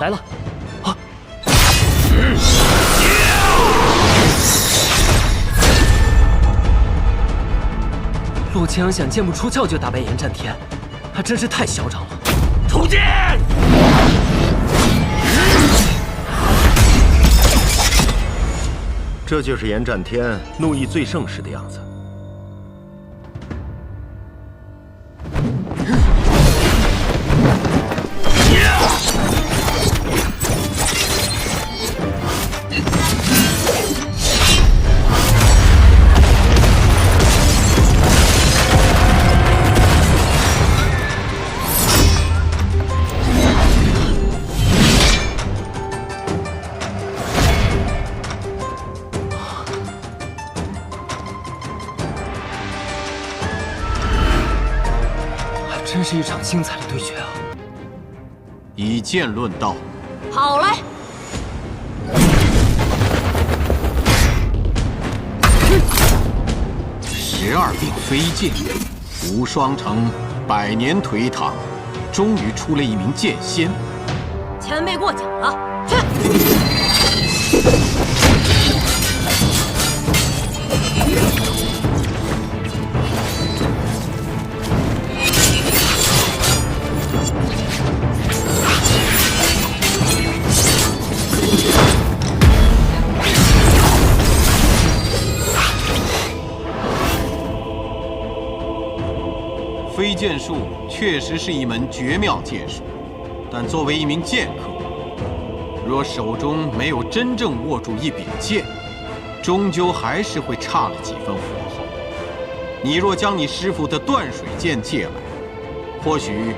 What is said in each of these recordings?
来了！啊！陆青阳想剑不出鞘就打败严战天，还真是太嚣张了。出剑！这就是严战天怒意最盛时的样子。 真是一场精彩的对决啊！以剑论道，好嘞！12柄飞剑，无双城100年颓唐，终于出了一名剑仙。前辈过奖了，去！飞剑术确实是一门绝妙剑术，但作为一名剑客，若手中没有真正握住一柄剑，终究还是会差了几分火候。你若将你师傅的断水剑借来，或许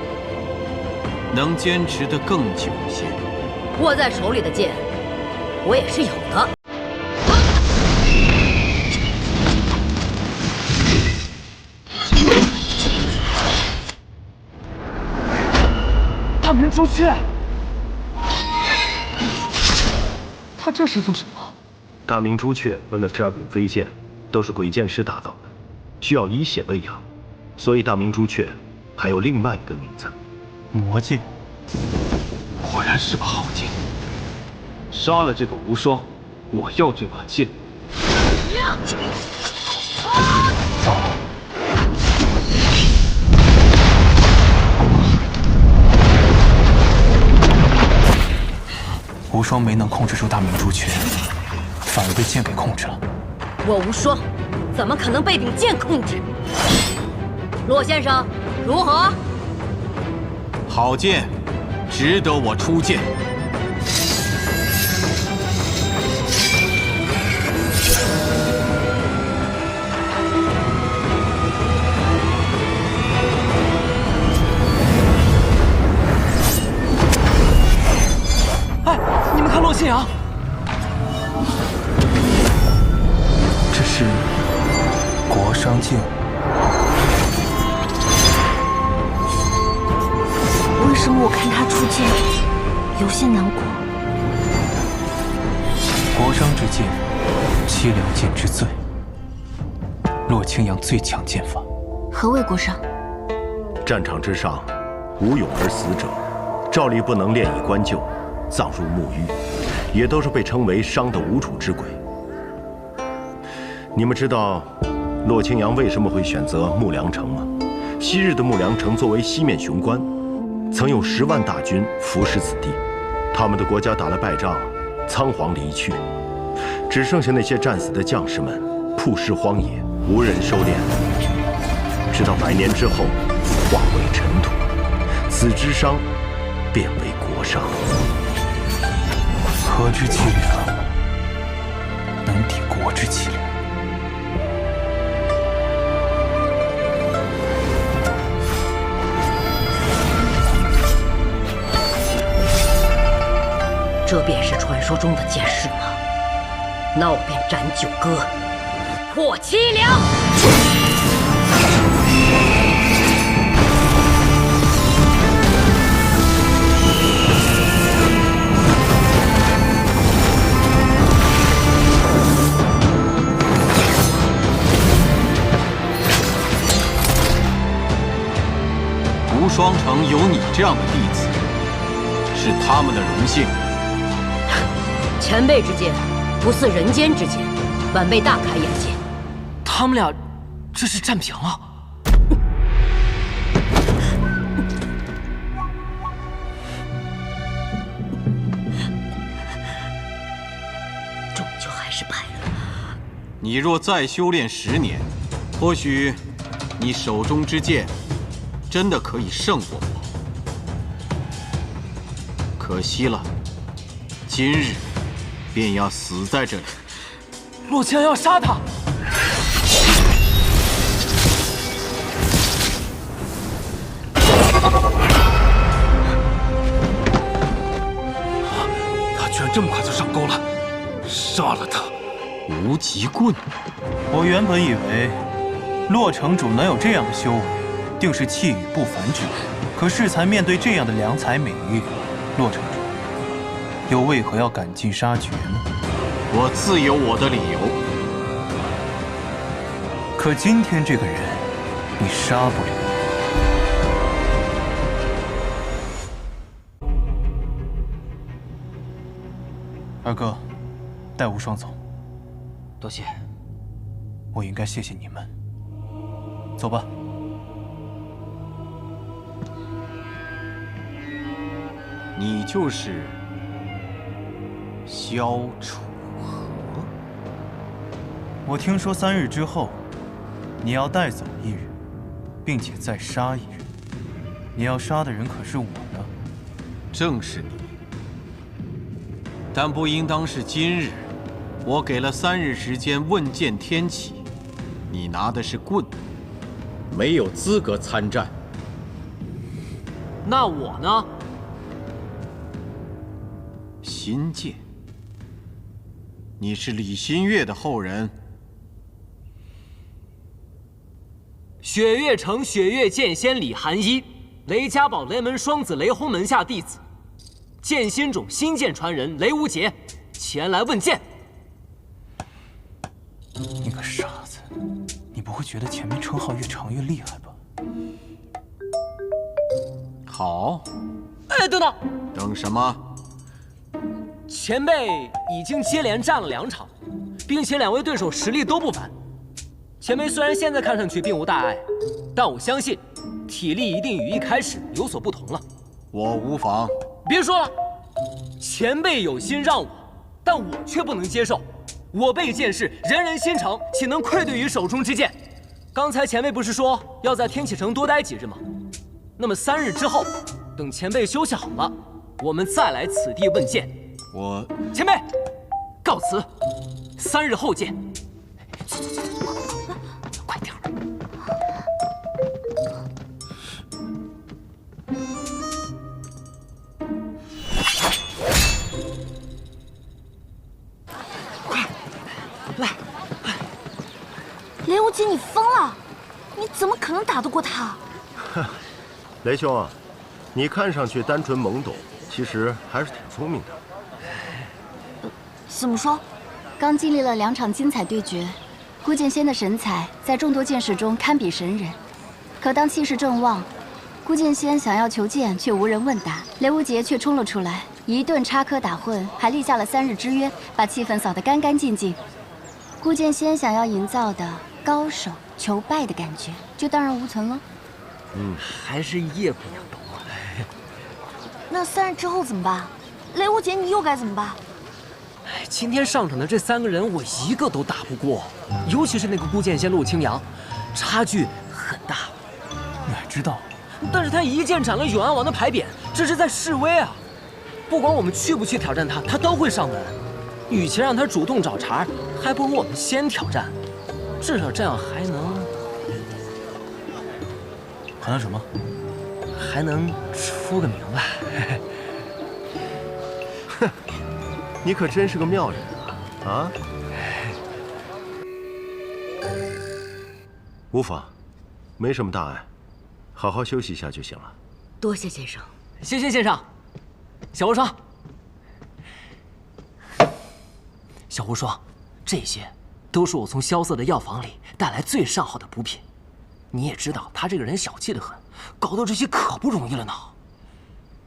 能坚持得更久些。握在手里的剑，我也是有的。 大明朱雀，他这是做什么？大明朱雀问的12柄飞剑都是鬼剑师打造的，需要以血喂养，所以大明朱雀还有另外一个名字——魔剑。果然是把好剑。杀了这个无双，我要这把剑。无双没能控制住大明朱雀，反而被剑给控制了。我无双，怎么可能被柄剑控制？骆先生，如何？好剑，值得我出剑。哎，你们看骆信阳，这是国殇剑。为什么我看他出剑有些难过？国殇之剑，凄凉剑之最。骆青阳最强剑法。何谓国殇？战场之上，无勇而死者，照例不能炼以棺柩，葬入墓狱，也都是被称为殇的无主之鬼。你们知道骆青阳为什么会选择木梁城吗？昔日的木梁城作为西面雄关，曾有10万大军服侍此地，他们的国家打了败仗，仓皇离去，只剩下那些战死的将士们曝尸荒野，无人收敛。直到100年之后，化为尘土，此之殇变为国殇。和之凄凉，能抵国之凄凉。这便是传说中的剑士吗？那我便斩九歌，破凄凉。无双城有你这样的弟子，是他们的荣幸。前辈之剑不似人间之剑，晚辈大开眼界。他们俩这是战平了。终究还是败了。你若再修炼10年，或许你手中之剑真的可以胜过我。可惜了，今日便要死在这里。洛江要杀他。他居然这么快就上钩了，杀了他！无极棍，我原本以为洛城主能有这样的修为，定是气宇不凡之人。可适才面对这样的良才美玉，洛城主又为何要赶尽杀绝呢？我自有我的理由。可今天这个人，你杀不了。二哥，带无双走。多谢。我应该谢谢你们。走吧。你就是萧楚河。我听说3日之后，你要带走1人，并且再杀1人。你要杀的人可是我呢？正是你。但不应当是今日。我给了3日时间问剑天启，你拿的是棍，没有资格参战。那我呢？新剑，你是李新月的后人。雪月城雪月剑仙李寒一，雷家堡雷门双子雷轰门下弟子，剑心种新剑传人雷无节前来问剑。你个傻子，你不会觉得前面称号越长越厉害吧？好。哎，等等，等什么？前辈已经接连战了2场，并且2位对手实力都不凡。前辈虽然现在看上去并无大碍，但我相信体力一定与一开始有所不同了。我无妨。别说了，前辈有心让我，但我却不能接受。我辈剑士人人心诚，岂能愧对于手中之剑？刚才前辈不是说要在天启城多待几日吗？那么3日之后，等前辈休息好了，我们再来此地问剑。我前辈，告辞，3日后见。走，快点儿！来，雷无极，你疯了！你怎么可能打得过他？雷兄啊，你看上去单纯懵懂，其实还是挺聪明的。怎么说？刚经历了2场精彩对决，顾剑仙的神采在众多剑士中堪比神人。可当气势正旺，顾剑仙想要求剑却无人问答，雷无节却冲了出来，一顿插科打诨，还立下了3日之约，把气氛扫得干干净净。顾剑仙想要营造的高手求败的感觉，就荡然无存了。还是叶姑娘懂我。那3日之后怎么办？雷无节，你又该怎么办？今天上场的这3个人，我一个都打不过，尤其是那个顾剑仙陆清扬，差距很大。你还知道？但是他一剑斩了永安王的牌匾，这是在示威啊！不管我们去不去挑战他，他都会上门。与其让他主动找茬，还不如我们先挑战，至少这样还能什么？还能出个名吧。哼，你可真是个妙人啊！啊，无妨，没什么大碍，好好休息一下就行了。多谢先生。谢谢先生。小无双，小无双，这些都是我从萧瑟的药房里带来最上好的补品。你也知道，他这个人小气得很，搞到这些可不容易了呢。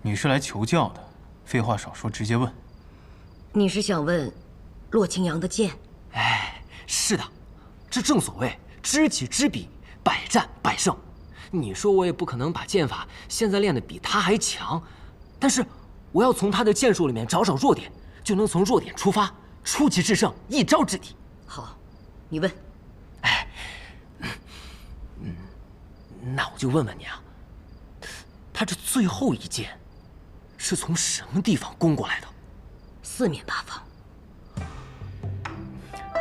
你是来求教的，废话少说，直接问。你是想问洛清扬的剑？哎，是的，这正所谓知己知彼，百战百胜。你说我也不可能把剑法现在练得比他还强，但是我要从他的剑术里面找找弱点，就能从弱点出发，出奇制胜，一招制敌。好，你问。那我就问问你啊，他这最后一剑是从什么地方攻过来的？四面八方。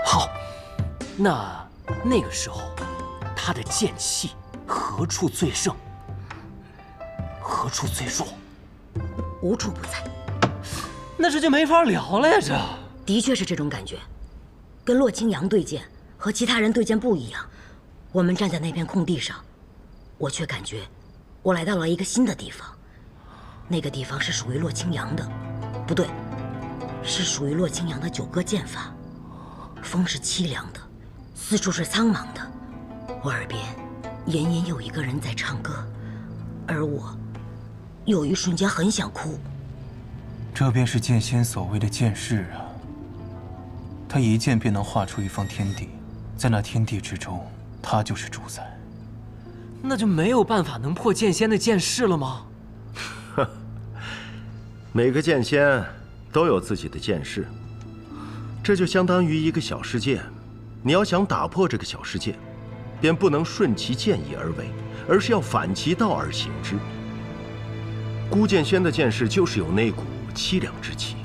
好，那个时候，他的剑气何处最盛，何处最弱？无处不在。那这就没法聊了呀！这的确是这种感觉，跟洛清扬对剑和其他人对剑不一样。我们站在那片空地上，我却感觉我来到了一个新的地方。那个地方是属于洛清扬的，不对，是属于洛清扬的9歌剑法。风是凄凉的，四处是苍茫的，我耳边隐隐有一个人在唱歌，而我有一瞬间很想哭。这便是剑仙所谓的剑势啊！他一剑便能画出一方天地，在那天地之中，他就是主宰。那就没有办法能破剑仙的剑势了吗？每个剑仙都有自己的剑势，这就相当于一个小世界。你要想打破这个小世界，便不能顺其剑意而为，而是要反其道而行之。孤剑仙的剑势就是有那股凄凉之气。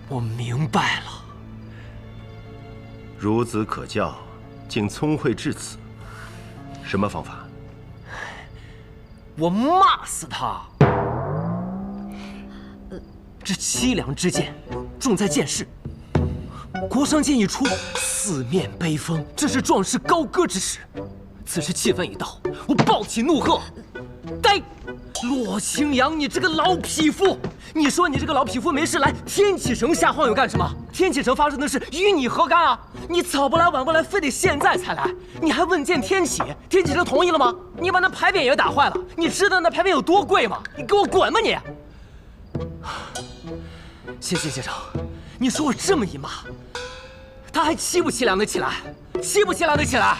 我明白了。孺子可教，竟聪慧至此。什么方法？我骂死他！这凄凉之剑，重在剑势。国殇剑一出，四面悲风，这是壮士高歌之时。此时气氛一到，我暴起怒喝：“呆！洛清扬，你这个老匹夫！你说你这个老匹夫没事来天启城瞎晃悠干什么？天启城发生的事与你何干啊？你早不来晚不来，非得现在才来，你还问见天启？天启城同意了吗？你把那牌匾也打坏了，你知道那牌匾有多贵吗？你给我滚吧你！”先生，你说我这么一骂，他还凄不凄凉的起来？凄不凄凉的起来？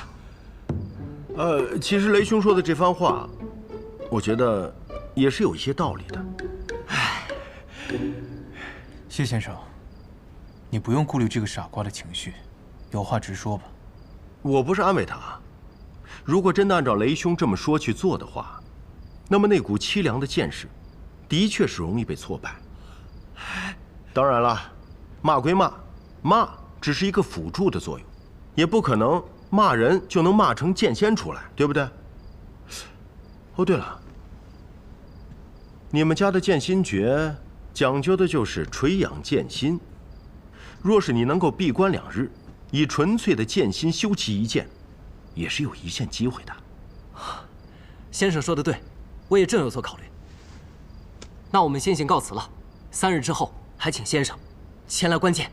其实雷兄说的这番话，我觉得也是有一些道理的。谢先生，你不用顾虑这个傻瓜的情绪，有话直说吧。我不是安慰他，如果真的按照雷兄这么说去做的话，那么那股凄凉的剑势，的确是容易被挫败。当然了，骂归骂，骂只是一个辅助的作用，也不可能骂人就能骂成剑仙出来，对不对？哦，对了，你们家的剑心诀讲究的就是垂养剑心。若是你能够闭关2日，以纯粹的剑心修其一剑，也是有一线机会的。先生说的对，我也正有所考虑。那我们先行告辞了，3日之后还请先生前来观剑。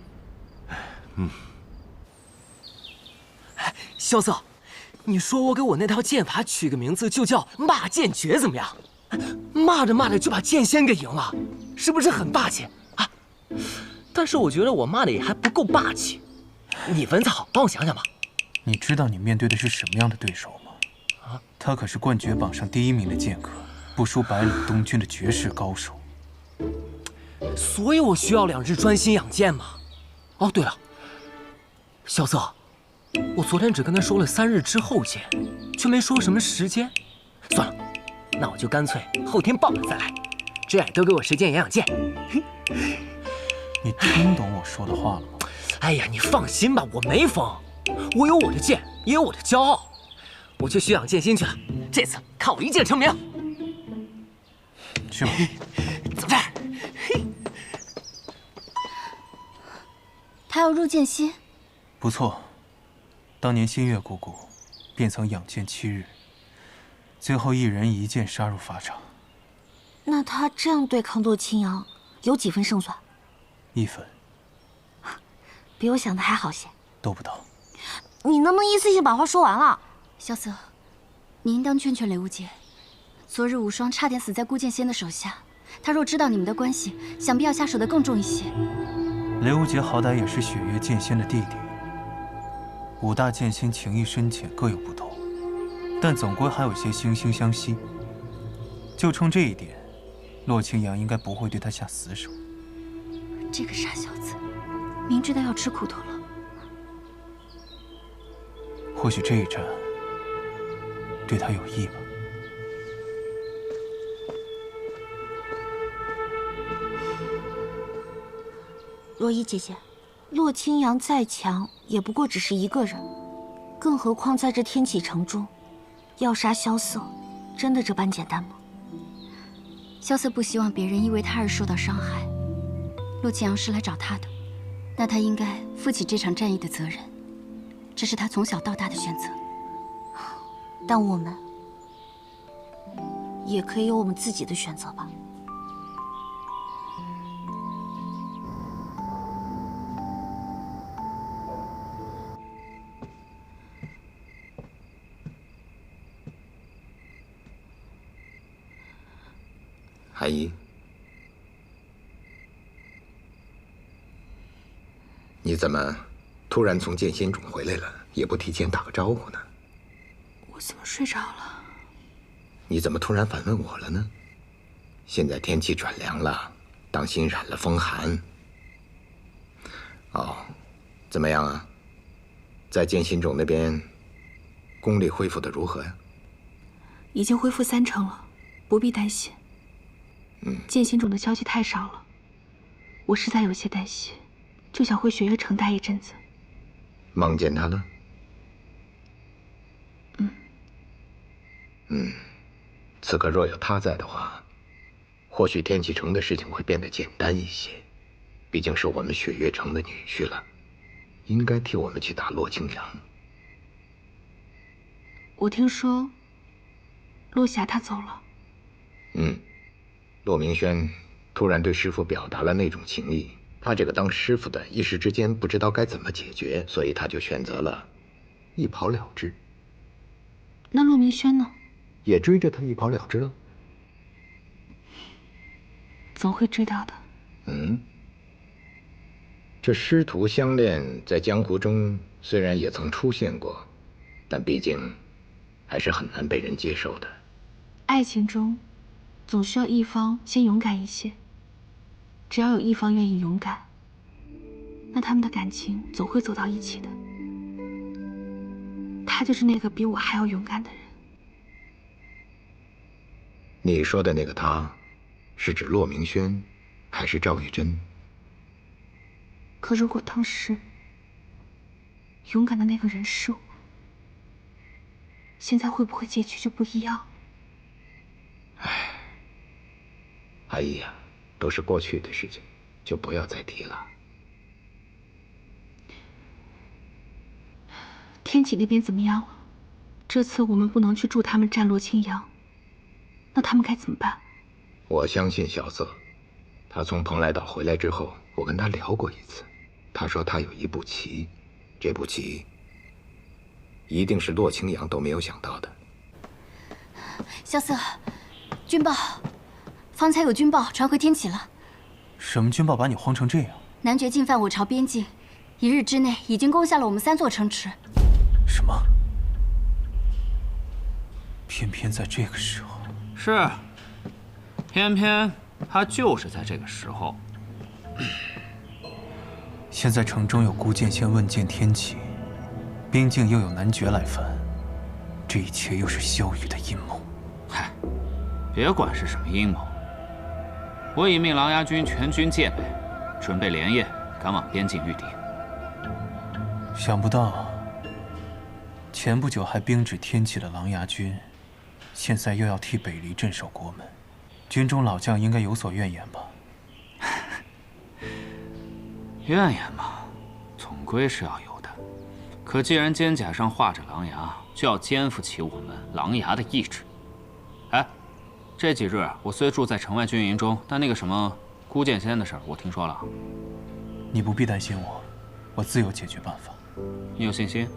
萧瑟，你说我给我那套剑法取个名字就叫骂剑诀怎么样？骂着骂着就把剑仙给赢了，是不是很霸气啊？但是我觉得我骂的也还不够霸气。你文采好，帮我想想吧。你知道你面对的是什么样的对手吗？他可是冠绝榜上第1名的剑客，不输百里东军的绝世高手。所以我需要2日专心养剑嘛。哦，对了，萧瑟，我昨天只跟他说了3日之后见，却没说什么时间。算了，那我就干脆后天傍晚再来，这样多给我时间养养剑。你听懂我说的话了吗？哎呀，你放心吧，我没疯，我有我的剑，也有我的骄傲。我去学养剑心去了，这次看我一剑成名。去吧。走这儿。他要入剑心，不错。当年新月姑姑便曾养剑7日，最后1人1剑杀入法场。那他这样对抗洛清扬，有几分胜算？1分。比我想的还好些。都不到。你能不能一次性把话说完了？萧瑟，你应当劝劝雷无节。昨日无双差点死在顾剑仙的手下，他若知道你们的关系，想必要下手的更重一些。雷无杰好歹也是雪月剑仙的弟弟，五大剑仙情谊深浅各有不同，但总归还有些惺惺相惜。就冲这一点，洛清扬应该不会对他下死手。这个傻小子，明知道要吃苦头了。或许这一战对他有益吧。若依姐姐，洛清扬再强，也不过只是一个人，更何况在这天启城中，要杀萧瑟，真的这般简单吗？萧瑟不希望别人因为他而受到伤害。洛清扬是来找他的，那他应该负起这场战役的责任，这是他从小到大的选择。但我们也可以有我们自己的选择吧。阿姨，你怎么突然从剑仙冢回来了，也不提前打个招呼呢？我怎么睡着了？你怎么突然反问我了呢？现在天气转凉了，当心染了风寒。哦，怎么样啊？在剑心冢那边，功力恢复的如何呀？已经恢复30%了，不必担心。剑心冢的消息太少了，我实在有些担心，就想回雪月城待一阵子。梦见他了？此刻若有他在的话，或许天启城的事情会变得简单一些。毕竟是我们雪月城的女婿了，应该替我们去打洛清扬。我听说，洛霞她走了。骆明轩突然对师父表达了那种情谊，他这个当师傅的一时之间不知道该怎么解决，所以他就选择了一跑了之。那骆明轩呢？也追着他一跑了之了。总会追到的。这师徒相恋在江湖中虽然也曾出现过，但毕竟还是很难被人接受的。爱情中总需要一方先勇敢一些，只要有一方愿意勇敢，那他们的感情总会走到一起的。他就是那个比我还要勇敢的人。你说的那个他，是指骆明轩，还是赵玉珍？可如果当时勇敢的那个人是我，现在会不会结局就不一样？阿姨呀，都是过去的事情，就不要再提了。天启那边怎么样了？这次我们不能去助他们战洛清扬，那他们该怎么办？我相信萧瑟，他从蓬莱岛回来之后，我跟他聊过一次，他说他有一步棋，这步棋一定是洛清扬都没有想到的。萧瑟，军报，方才有军报传回天启了。什么军报把你慌成这样？男爵进犯我朝边境，1日之内已经攻下了我们3座城池。什么？偏偏在这个时候。是，偏偏他就是在这个时候。现在城中有孤剑仙问剑天启，边境又有男爵来犯，这一切又是萧雨的阴谋。嗨，别管是什么阴谋，我已命琅琊军全军戒备，准备连夜赶往边境御敌。想不到，前不久还兵指天启的琅琊军，现在又要替北离镇守国门，军中老将应该有所怨言吧？怨言嘛，总归是要有的。可既然肩甲上画着狼牙，就要肩负起我们狼牙的意志。哎，这几日我虽住在城外军营中，但那个什么孤剑仙的事儿，我听说了。你不必担心我，我自有解决办法。你有信心？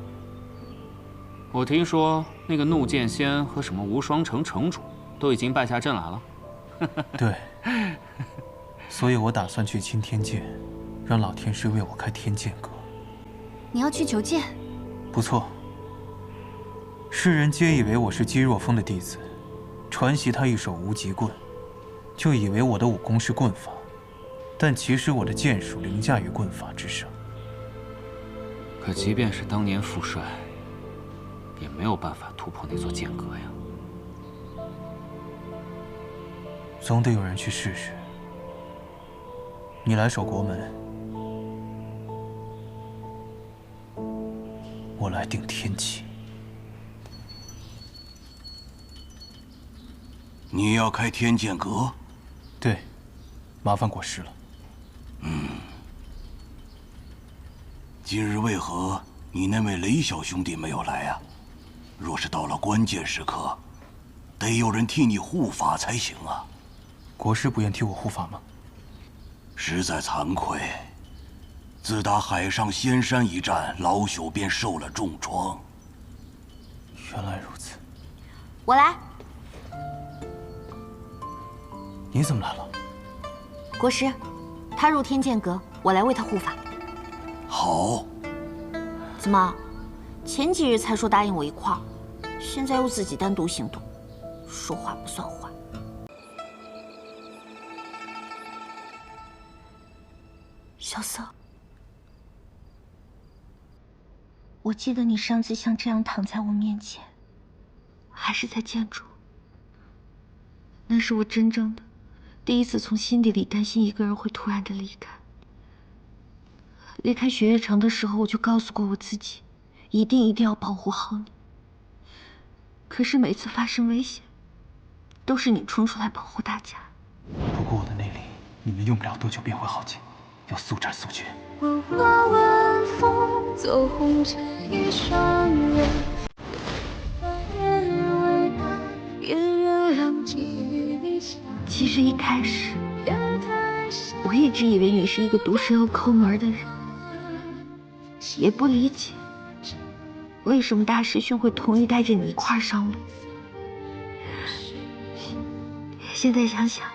我听说那个怒剑仙和什么无双城城主都已经败下阵来了。对，所以我打算去钦天监，让老天师为我开天剑阁。你要去求剑？不错。世人皆以为我是姬若风的弟子，传习他一手无极棍，就以为我的武功是棍法，但其实我的剑术凌驾于棍法之上。可即便是当年副帅，也没有办法突破那座剑阁呀。总得有人去试试。你来守国门，我来定天启。你要开天剑阁？对，麻烦国师了。今日为何你那位雷小兄弟没有来啊？若是到了关键时刻，得有人替你护法才行啊。国师不愿替我护法吗？实在惭愧，自打海上仙山一战，老朽便受了重创。原来如此。我来。你怎么来了？国师，他入天剑阁，我来为他护法。好。怎么，前几日才说答应我一块儿，现在又自己单独行动，说话不算话。萧瑟，我记得你上次像这样躺在我面前，还是在建筑。那是我真正的第一次从心底里担心一个人会突然的离开。离开雪月城的时候，我就告诉过我自己，一定要保护好你。可是每次发生危险，都是你冲出来保护大家。不过我的内力，你们用不了多久便会耗尽，要速战速决。我化晚风，走红尘一双人，其实一开始，我一直以为你是一个毒蛇要抠门的人，也不理解为什么大师兄会同意带着你一块儿上路。现在想想，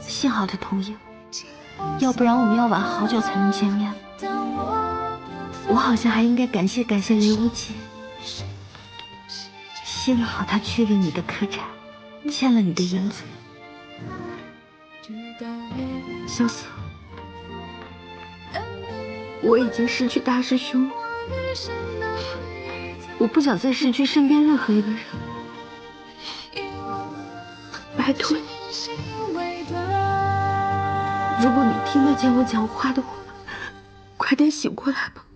幸好他同意了，要不然我们要晚好久才能见面。我好像还应该感谢雷无极，幸好他去了你的客栈，欠了你的银子。萧瑟，我已经失去大师兄了，我不想再失去身边任何一个人。拜托你，如果你听得见我讲话的话，快点醒过来吧。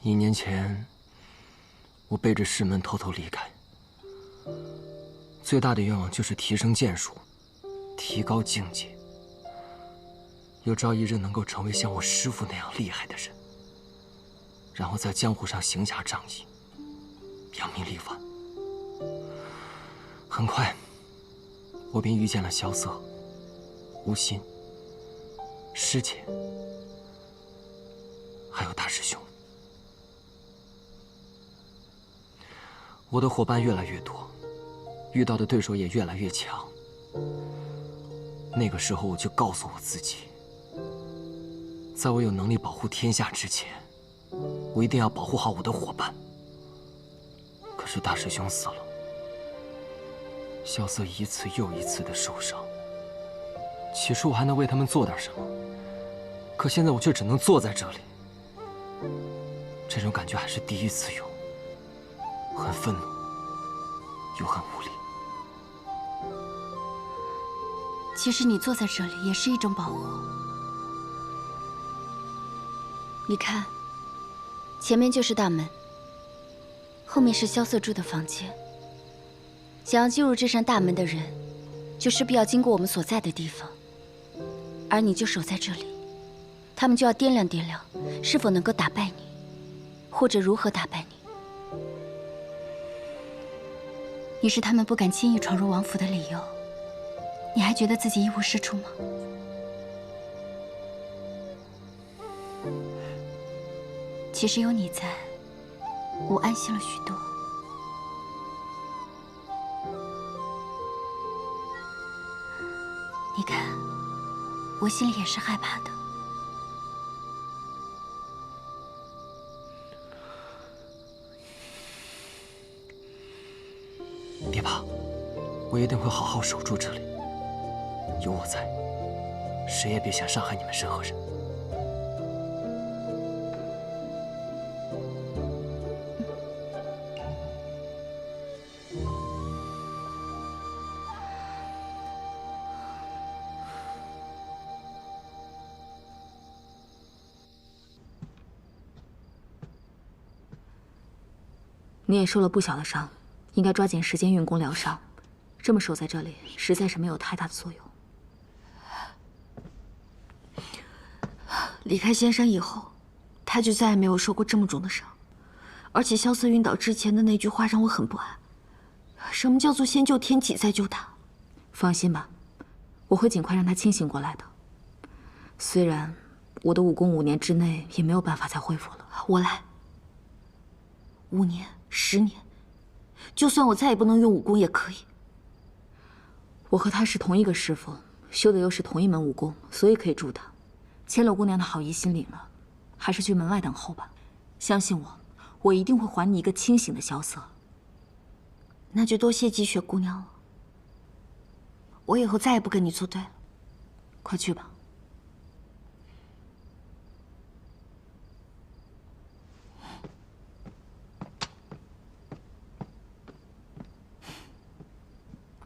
1年前，我背着师门偷偷离开，最大的愿望就是提升剑术，提高境界，有朝一日能够成为像我师父那样厉害的人，然后在江湖上行侠仗义，扬名立万。很快，我便遇见了萧瑟、无心、师姐，还有大师兄。我的伙伴越来越多，遇到的对手也越来越强。那个时候，我就告诉我自己，在我有能力保护天下之前，我一定要保护好我的伙伴。可是大师兄死了，萧瑟一次又一次的受伤。起初我还能为他们做点什么，可现在我却只能坐在这里。这种感觉还是第一次有。很愤怒，又很无力。其实你坐在这里也是一种保护。你看，前面就是大门，后面是萧瑟住的房间。想要进入这扇大门的人，就势必要经过我们所在的地方，而你就守在这里，他们就要掂量掂量，是否能够打败你，或者如何打败你。你是他们不敢轻易闯入王府的理由，你还觉得自己一无是处吗？其实有你在，我安心了许多。你看，我心里也是害怕的。别怕，我一定会好好守住这里。有我在，谁也别想伤害你们任何人。你也受了不小的伤，应该抓紧时间运功疗伤。这么守在这里，实在是没有太大的作用。离开仙山以后，他就再也没有受过这么重的伤。而且萧瑟晕倒之前的那句话让我很不安：什么叫做先救天启再救他？放心吧，我会尽快让他清醒过来的。虽然我的武功5年之内也没有办法再恢复了。我来。5年、10年，就算我再也不能用武功也可以。我和他是同一个师傅，修的又是同一门武功，所以可以助他。千柳姑娘的好意心领了，还是去门外等候吧。相信我，我一定会还你一个清醒的萧瑟。那就多谢积雪姑娘了。我以后再也不跟你作对了。快去吧。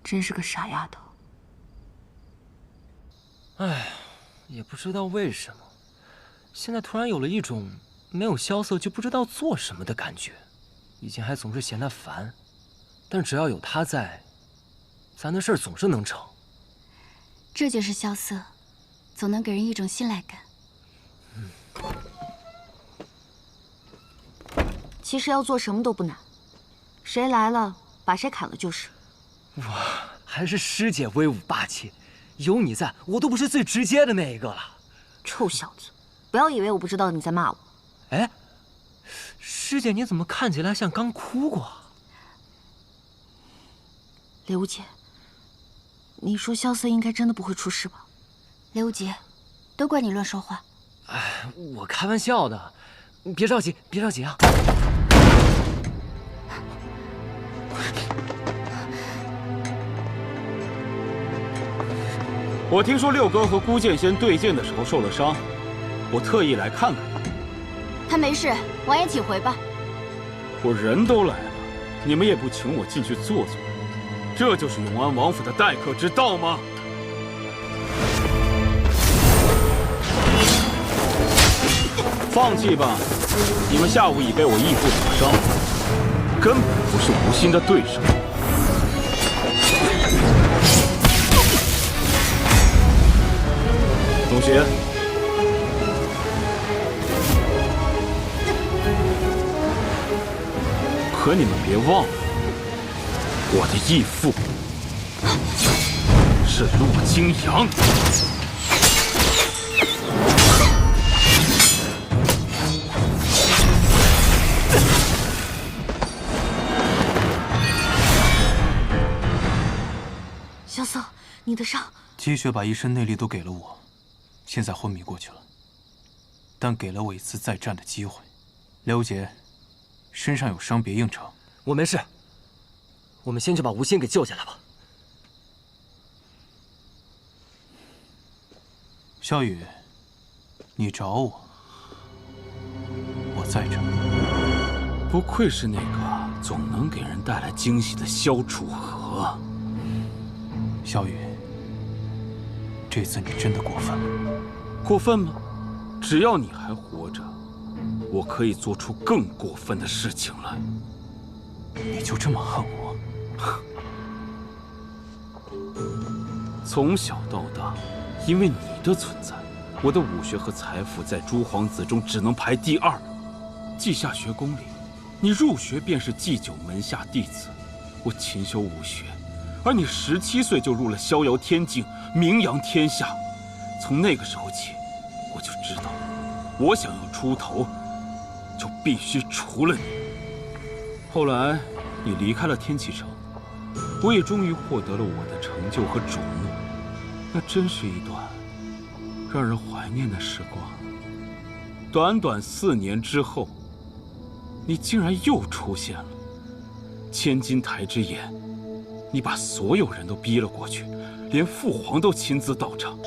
真是个傻丫头。哎，也不知道为什么，现在突然有了一种没有萧瑟就不知道做什么的感觉。以前还总是嫌他烦，但只要有他在，咱的事儿总是能成。这就是萧瑟，总能给人一种信赖感。其实要做什么都不难，谁来了把谁砍了就是。哇，还是师姐威武霸气，有你在，我都不是最直接的那一个了。臭小子，不要以为我不知道你在骂我。哎，师姐，你怎么看起来像刚哭过？刘姐，你说萧瑟应该真的不会出事吧？刘姐，都怪你乱说话。哎，我开玩笑的，别着急，别着急啊。我听说六哥和孤剑仙对剑的时候受了伤，我特意来看看你。他没事，王爷请回吧。我人都来了，你们也不请我进去坐坐，这就是永安王府的待客之道吗？放弃吧，你们下午已被我义父所伤，根本不是吴心的对手。同学，可你们别忘了，我的义父是陆清扬。萧瑟，你的伤……积雪把一身内力都给了我。现在昏迷过去了，但给了我一次再战的机会。刘杰，身上有伤别硬撑。我没事，我们先去把吴昕给救下来吧。萧雨，你找我，我在这。不愧是那个总能给人带来惊喜的萧楚河。萧雨，这次你真的过分了。过分吗？只要你还活着，我可以做出更过分的事情来。你就这么恨我？从小到大，因为你的存在，我的武学和财富在诸皇子中只能排第2。稷下学宫里，你入学便是祭酒门下弟子，我勤修武学，而你17岁就入了逍遥天境，名扬天下。从那个时候起，我就知道，我想要出头，就必须除了你。后来，你离开了天启城，我也终于获得了我的成就和瞩目。那真是一段让人怀念的时光。短短4年之后，你竟然又出现了。千金台之眼，你把所有人都逼了过去，连父皇都亲自到场。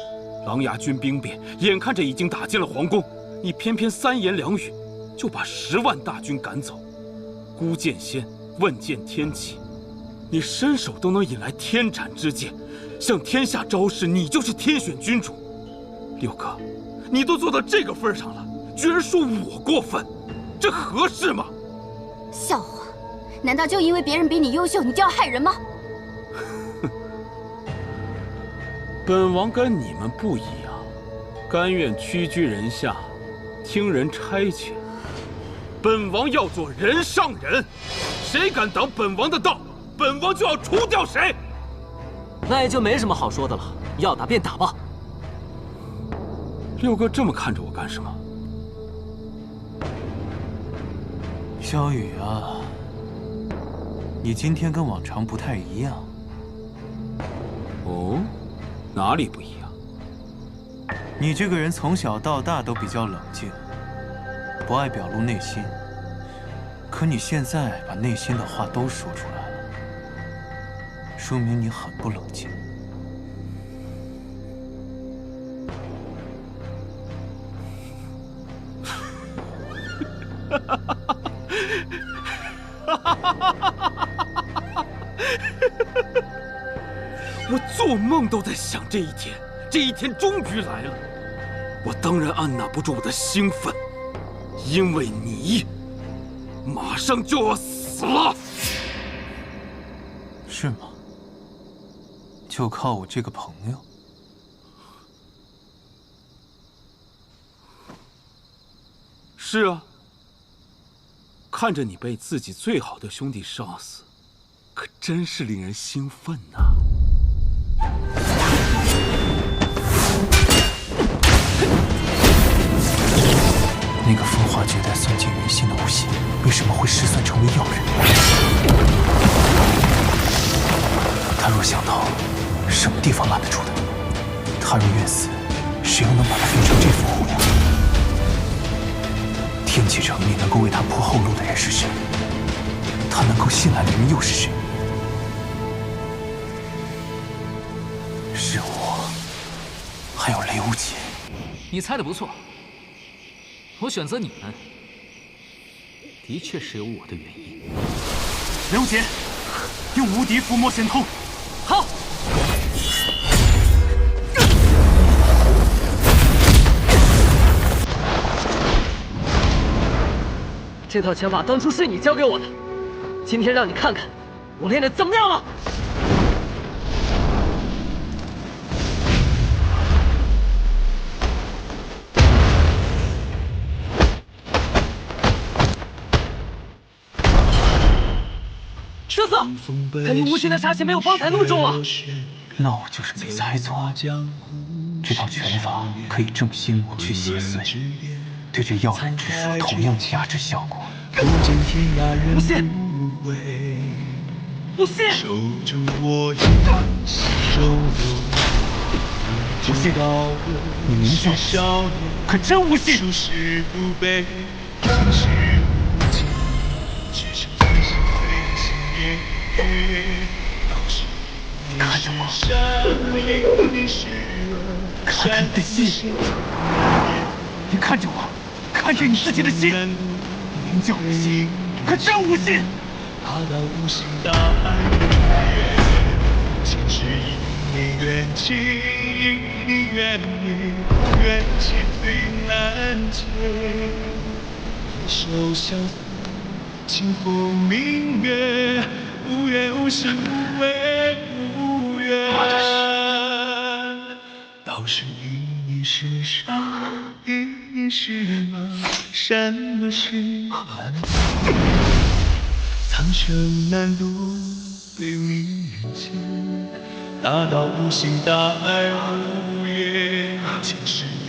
琅琊军兵变，眼看着已经打进了皇宫，你偏偏3言2语就把10万大军赶走。孤剑仙，问剑天启，你伸手都能引来天斩之剑，向天下昭示你就是天选君主。六哥，你都做到这个份上了，居然说我过分，这合适吗？笑话！难道就因为别人比你优秀，你就要害人吗？本王跟你们不一样，甘愿屈居人下，听人差遣。本王要做人上人，谁敢挡本王的道，本王就要除掉谁。那也就没什么好说的了，要打便打吧。六哥这么看着我干什么？萧雨啊，你今天跟往常不太一样。哦，哪里不一样？你这个人从小到大都比较冷静，不爱表露内心。可你现在把内心的话都说出来了，说明你很不冷静。我做梦都在想这一天，这一天终于来了。我当然按捺不住我的兴奋，因为你马上就要死了。是吗？就靠我这个朋友？是啊，看着你被自己最好的兄弟杀死，可真是令人兴奋呐。那个风华绝代、算计人心的无心，为什么会失算成为药人？他若想逃，什么地方拦得住他？他若愿死，谁又能把他变成这副模样？天启城里能够为他铺后路的人是谁？他能够信赖的人又是谁？是我，还有雷无极。你猜的不错。我选择你们，的确是有我的原因。刘杰，用无敌伏魔神通。好。这套拳法当初是你教给我的，今天让你看看我练的怎么样了。这次肯定无形的杀气没有方才那么重了。那我就是没猜错，这套拳法可以正心我去邪祟，对这药人之术同样的压制效果。不信！不信！不信！你明知可真无信！看着我，看着你的心，你看着我，看着你自己的心，明叫无心，可真无心！清风明月，无怨无心，无畏无怨。道是一世伤，一世梦，什么是难？苍生难渡悲悯人间，大道无形，大爱无言。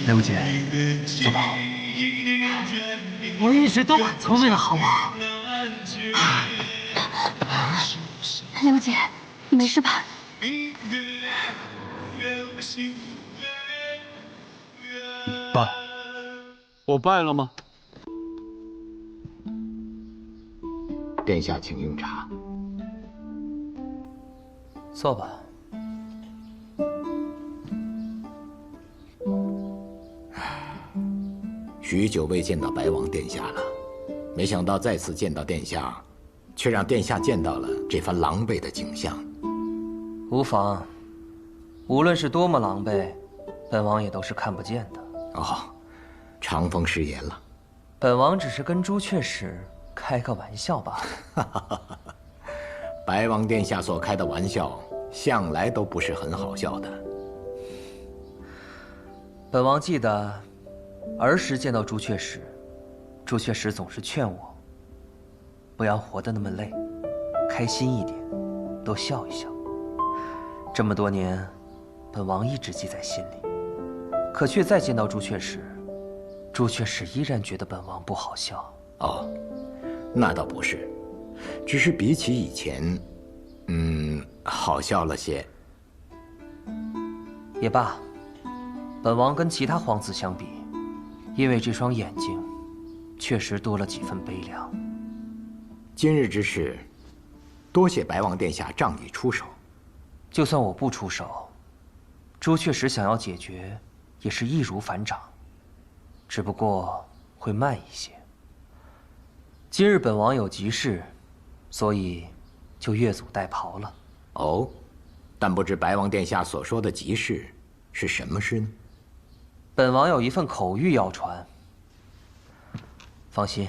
雷无极，做得好。我一直都很聪明的，好不好？刘姐，你没事吧？拜。我拜了吗？殿下，请用茶。坐吧。许久未见到白王殿下了，没想到再次见到殿下，却让殿下见到了这番狼狈的景象。无妨，无论是多么狼狈，本王也都是看不见的。哦，长风失言了。本王只是跟朱雀使开个玩笑罢了。白王殿下所开的玩笑，向来都不是很好笑的。本王记得，儿时见到朱雀使，朱雀使总是劝我，不要活得那么累，开心一点，多笑一笑。这么多年，本王一直记在心里，可却再见到朱雀使，朱雀使依然觉得本王不好笑。哦，那倒不是，只是比起以前，好笑了些。也罢，本王跟其他皇子相比，因为这双眼睛，确实多了几分悲凉。今日之事，多谢白王殿下仗义出手。就算我不出手，朱雀使想要解决，也是易如反掌，只不过会慢一些。今日本王有急事，所以就越俎代庖了。哦，但不知白王殿下所说的急事是什么事呢？本王有一份口谕要传。放心，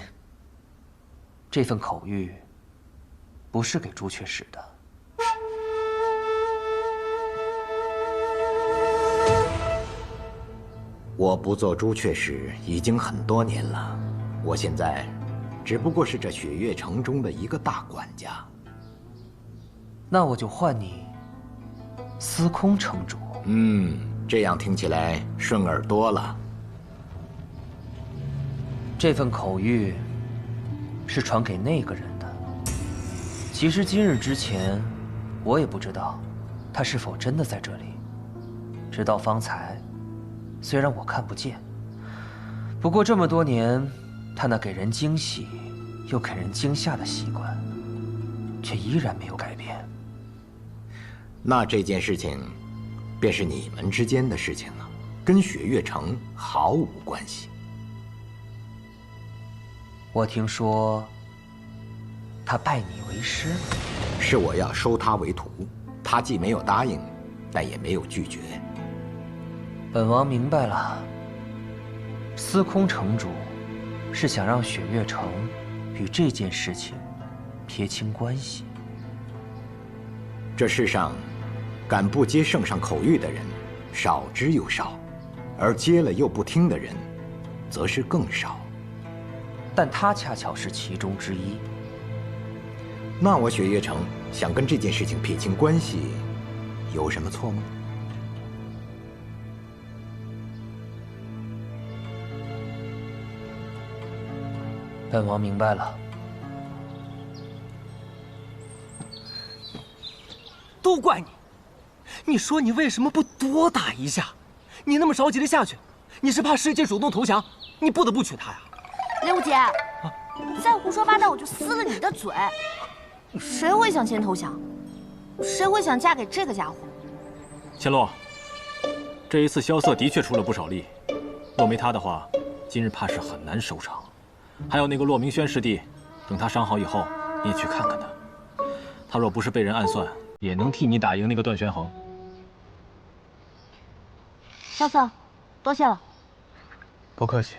这份口谕不是给朱雀使的。我不做朱雀使已经很多年了，我现在只不过是这雪月城中的一个大管家。那我就换你司空城主。这样听起来顺耳多了。这份口谕是传给那个人的。其实今日之前，我也不知道他是否真的在这里，直到方才。虽然我看不见，不过这么多年，他那给人惊喜又给人惊吓的习惯，却依然没有改变。那这件事情，便是你们之间的事情了，跟雪月城毫无关系。我听说，他拜你为师，是我要收他为徒，他既没有答应，但也没有拒绝。本王明白了，司空城主是想让雪月城与这件事情撇清关系。这世上，敢不接圣上口谕的人少之又少，而接了又不听的人，则是更少。但他恰巧是其中之一。那我雪月城想跟这件事情撇清关系，有什么错吗？本王明白了。都怪你！你说你为什么不多打一下？你那么着急的下去，你是怕师姐主动投降，你不得不娶她呀？雷武姐，你再胡说八道，我就撕了你的嘴！谁会想先投降？谁会想嫁给这个家伙？千洛，这一次萧瑟的确出了不少力，若没他的话，今日怕是很难收场。还有那个骆明轩师弟，等他伤好以后，你也去看看他。他若不是被人暗算，也能替你打赢那个段玄衡。萧瑟，多谢了。不客气。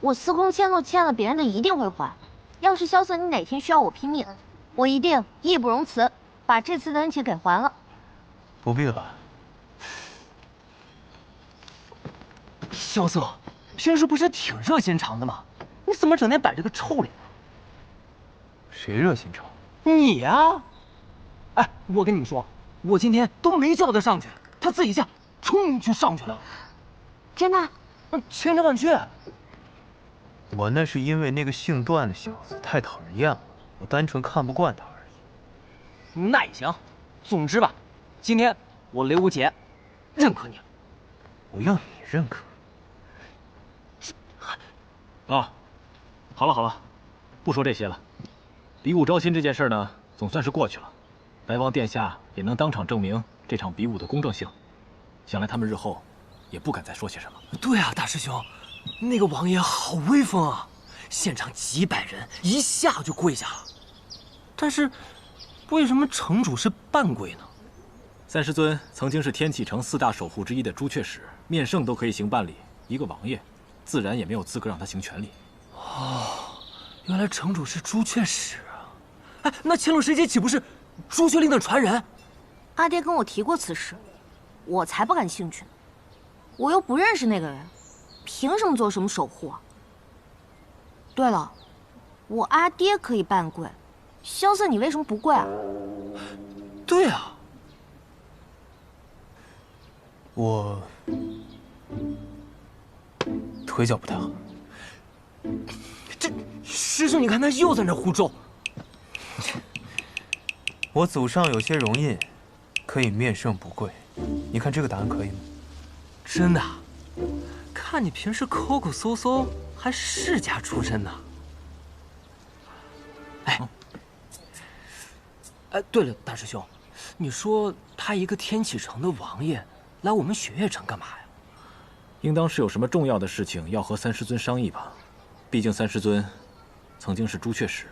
我司空千诺欠了别人的一定会还。要是萧瑟你哪天需要我拼命，我一定义不容辞，把这次的恩情给还了。不必了。萧瑟，平时不是挺热心肠的吗？你怎么整天摆着个臭脸？谁热心肠？你呀！哎，我跟你们说，我今天都没叫他上去，他自己下冲去上去了。真的？千真万确。我那是因为那个姓段的小子太讨人厌了，我单纯看不惯他而已。那也行，总之吧，今天我雷无节认可你。不要你认可。啊，好了，不说这些了。比武招亲这件事呢，总算是过去了。白王殿下也能当场证明这场比武的公正性，想来他们日后也不敢再说些什么。对啊，大师兄，那个王爷好威风啊，现场几百人一下就跪下了。但是，为什么城主是半跪呢？三师尊曾经是天启城4大守护之一的朱雀使，面圣都可以行半礼，一个王爷，自然也没有资格让他行全礼。哦，原来城主是朱雀使啊！哎，那乾隆时期岂不是朱雀令的传人？阿爹跟我提过此事，我才不感兴趣呢。我又不认识那个人，凭什么做什么守护啊？对了，我阿爹可以半跪，萧瑟你为什么不跪啊？对啊。我腿脚不太好。这师兄，你看他又在那胡诌。我祖上有些荣印，可以面圣不跪。你看这个答案可以吗？真的？看你平时抠抠搜搜，还世家出身呢。哎，对了，大师兄，你说他一个天启城的王爷来我们雪月城干嘛呀？应当是有什么重要的事情要和三师尊商议吧。毕竟三师尊曾经是朱雀使，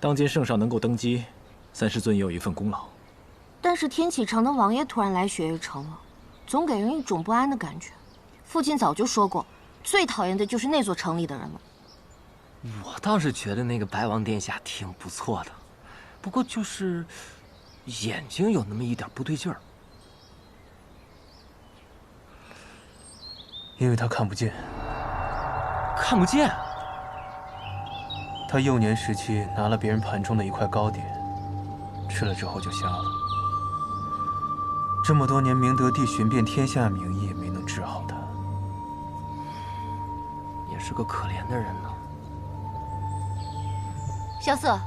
当今圣上能够登基，三师尊也有一份功劳。但是天启城的王爷突然来雪月城了，总给人一种不安的感觉。父亲早就说过，最讨厌的就是那座城里的人了。我倒是觉得那个白王殿下挺不错的，不过就是眼睛有那么一点不对劲儿。因为他看不见。看不见？他幼年时期拿了别人盘中的一块糕点，吃了之后就瞎了。这么多年明德帝寻遍天下名医也没能治好他。也是个可怜的人呢。萧瑟，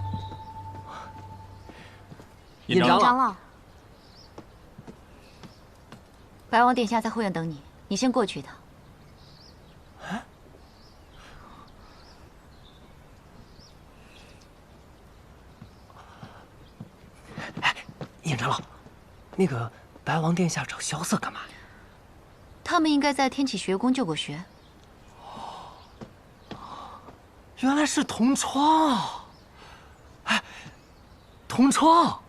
尹长老，白王殿下在后院等你，你先过去一趟。尹长老，那个白王殿下找萧瑟干嘛呀？他们应该在天启学宫救过学。原来是同窗啊！哎，同窗。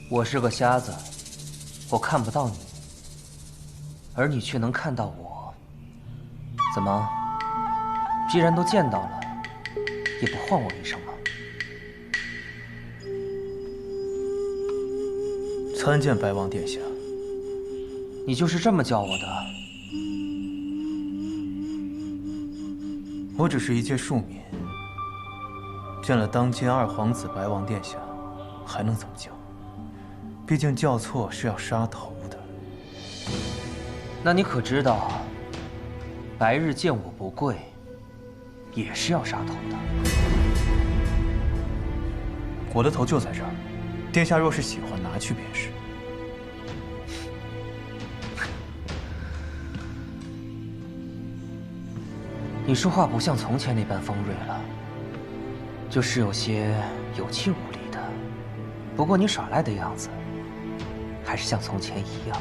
我是个瞎子，我看不到你，而你却能看到我。怎么？既然都见到了，也不唤我一声吗？参见白王殿下。你就是这么叫我的？我只是一介庶民，见了当今二皇子白王殿下，还能怎么叫？毕竟叫错是要杀头的。那你可知道，白日见我不跪，也是要杀头的。我的头就在这儿，殿下若是喜欢，拿去便是。你说话不像从前那般锋锐了，就是有些有气无力的。不过你耍赖的样子，还是像从前一样。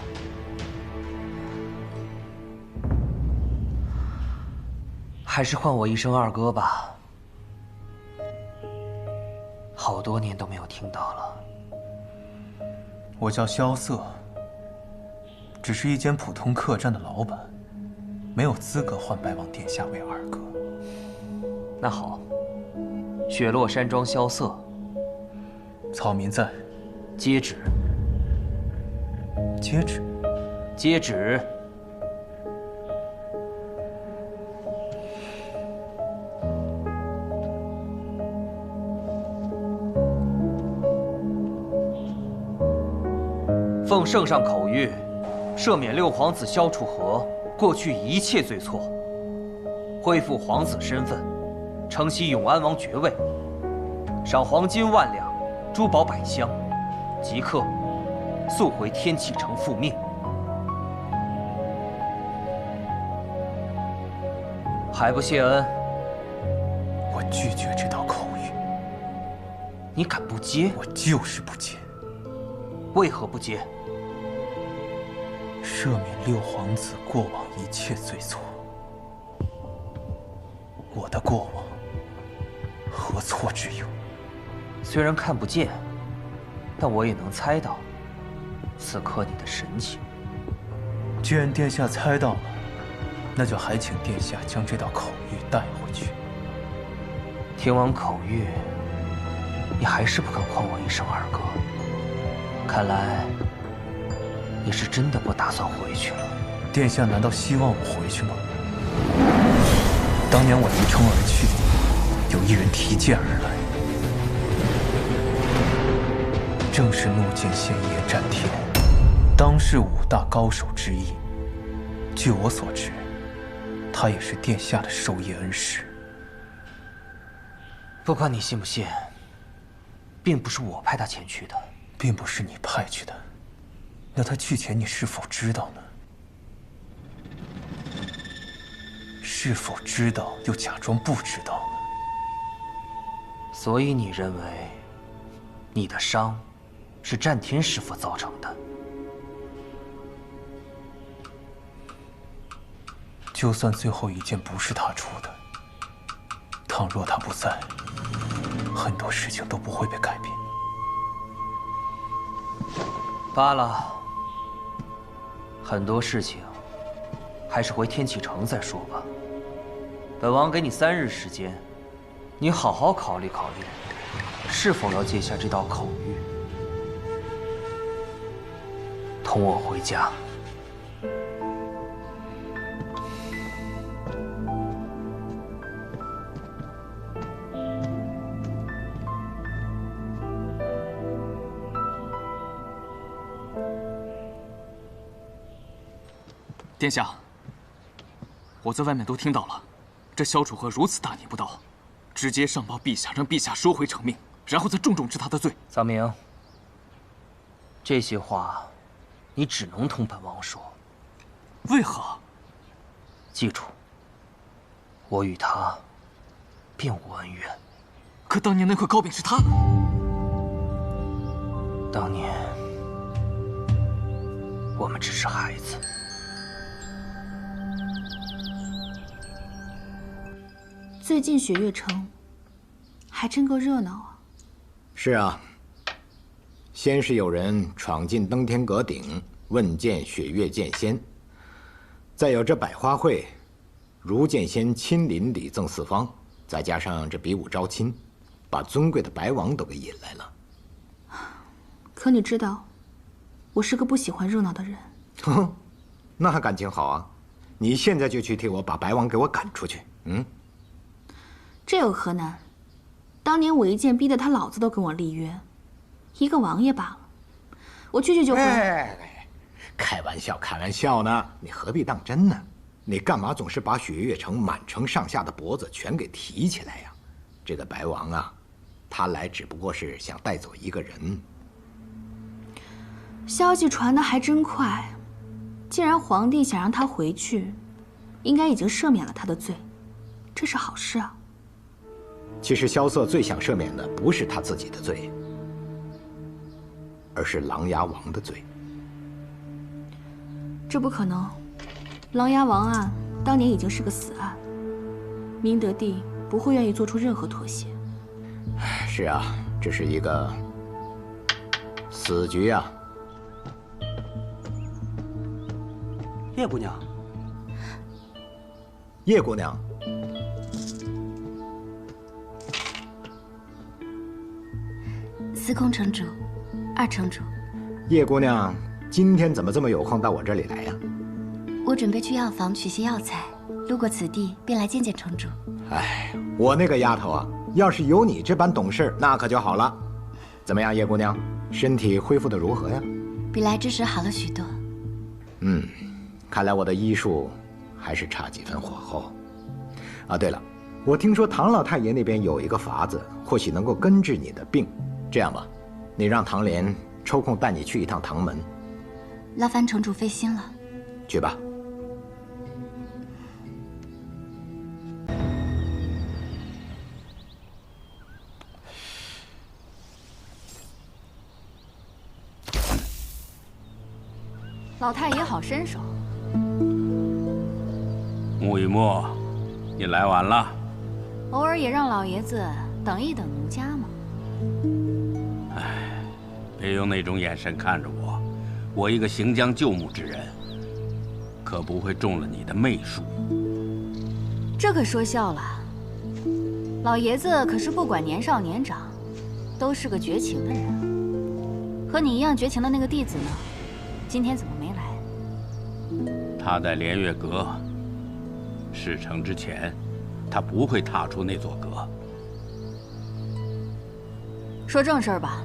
还是唤我一声二哥吧，好多年都没有听到了。我叫萧瑟，只是一间普通客栈的老板，没有资格唤白王殿下为二哥。那好，雪落山庄萧瑟，草民在，接旨。接旨，接旨。奉圣上口谕，赦免六皇子萧楚河过去一切罪错，恢复皇子身份，承袭永安王爵位，赏黄金10000两，珠宝100箱，即刻速回天启城复命。还不谢恩？我拒绝这道口谕。你敢不接？我就是不接。为何不接？赦免六皇子过往一切罪错。我的过往何错之有？虽然看不见，但我也能猜到此刻你的神情。既然殿下猜到了，那就还请殿下将这道口谕带回去。听完口谕，你还是不肯唤我一声二哥。看来你是真的不打算回去了。殿下难道希望我回去吗？当年我离城而去，有一人提剑而来，正是怒剑仙叶战天，当世5大高手之一。据我所知，他也是殿下的授业恩师。不管你信不信，并不是我派他前去的，并不是你派去的。那他去前你是否知道呢？是否知道又假装不知道呢？所以你认为你的伤是战天师傅造成的？就算最后一剑不是他出的，倘若他不在，很多事情都不会被改变。罢了，很多事情还是回天启城再说吧。本王给你3日时间，你好好考虑考虑，是否要接下这道口谕，同我回家。殿下，我在外面都听到了，这萧楚河如此大逆不道，直接上报陛下，让陛下收回成命，然后再重重治他的罪。桑明，这些话你只能同本王说。为何？记住，我与他并无恩怨。可当年那块糕饼是他的。当年我们只是孩子。最近雪月城还真够热闹啊！是啊，先是有人闯进登天阁顶问见雪月剑仙，再有这百花会，如剑仙亲临礼赠四方，再加上这比武招亲，把尊贵的白王都给引来了。可你知道，我是个不喜欢热闹的人。哼，那感情好啊！你现在就去替我把白王给我赶出去。嗯。这有何难？当年我一剑逼得他老子都跟我立约，一个王爷罢了，我去就回。开玩笑，开玩笑呢，你何必当真呢？你干嘛总是把雪月城满城上下的脖子全给提起来呀？这个白王啊，他来只不过是想带走一个人。消息传得还真快，既然皇帝想让他回去，应该已经赦免了他的罪，这是好事啊。其实萧瑟最想赦免的不是他自己的罪，而是琅琊王的罪。这不可能，琅琊王案当年已经是个死案，明德帝不会愿意做出任何妥协。是啊，这是一个死局啊。叶姑娘，叶姑娘。司空城主，二城主，叶姑娘，今天怎么这么有空到我这里来呀？我准备去药房取些药材，路过此地便来见见城主。哎，我那个丫头啊，要是有你这般懂事，那可就好了。怎么样，叶姑娘，身体恢复得如何呀？比来之时好了许多。看来我的医术还是差几分火候。啊，对了，我听说唐老太爷那边有一个法子，或许能够根治你的病。这样吧，你让唐莲抽空带你去一趟唐门。劳烦城主费心了。去吧。老太爷好身手。穆雨墨，你来晚了。偶尔也让老爷子等一等奴家嘛。唉，别用那种眼神看着我，我一个行将就木之人，可不会中了你的媚术。这可说笑了。老爷子可是不管年少年长，都是个绝情的人。和你一样绝情的那个弟子呢？今天怎么没来？他在连月阁。事成之前，他不会踏出那座阁。说正事儿吧，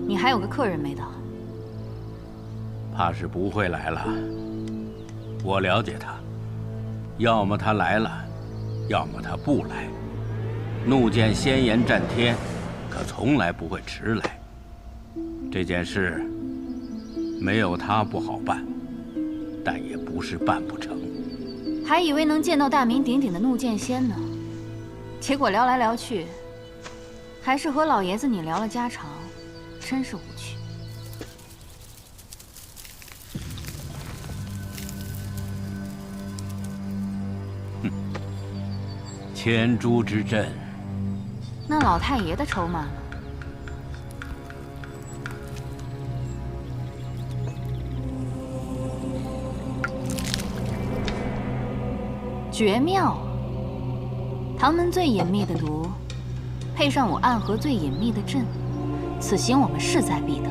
你还有个客人没到。怕是不会来了。我了解他，要么他来了，要么他不来。怒剑先言战天，可从来不会迟来。这件事没有他不好办，但也不是办不成。还以为能见到大名鼎鼎的怒剑仙呢，结果聊来聊去，还是和老爷子你聊了家常，真是无趣。哼，千株之阵，那老太爷的筹码呢？绝妙啊！唐门最隐秘的毒，配上我暗河最隐秘的阵，此行我们势在必得。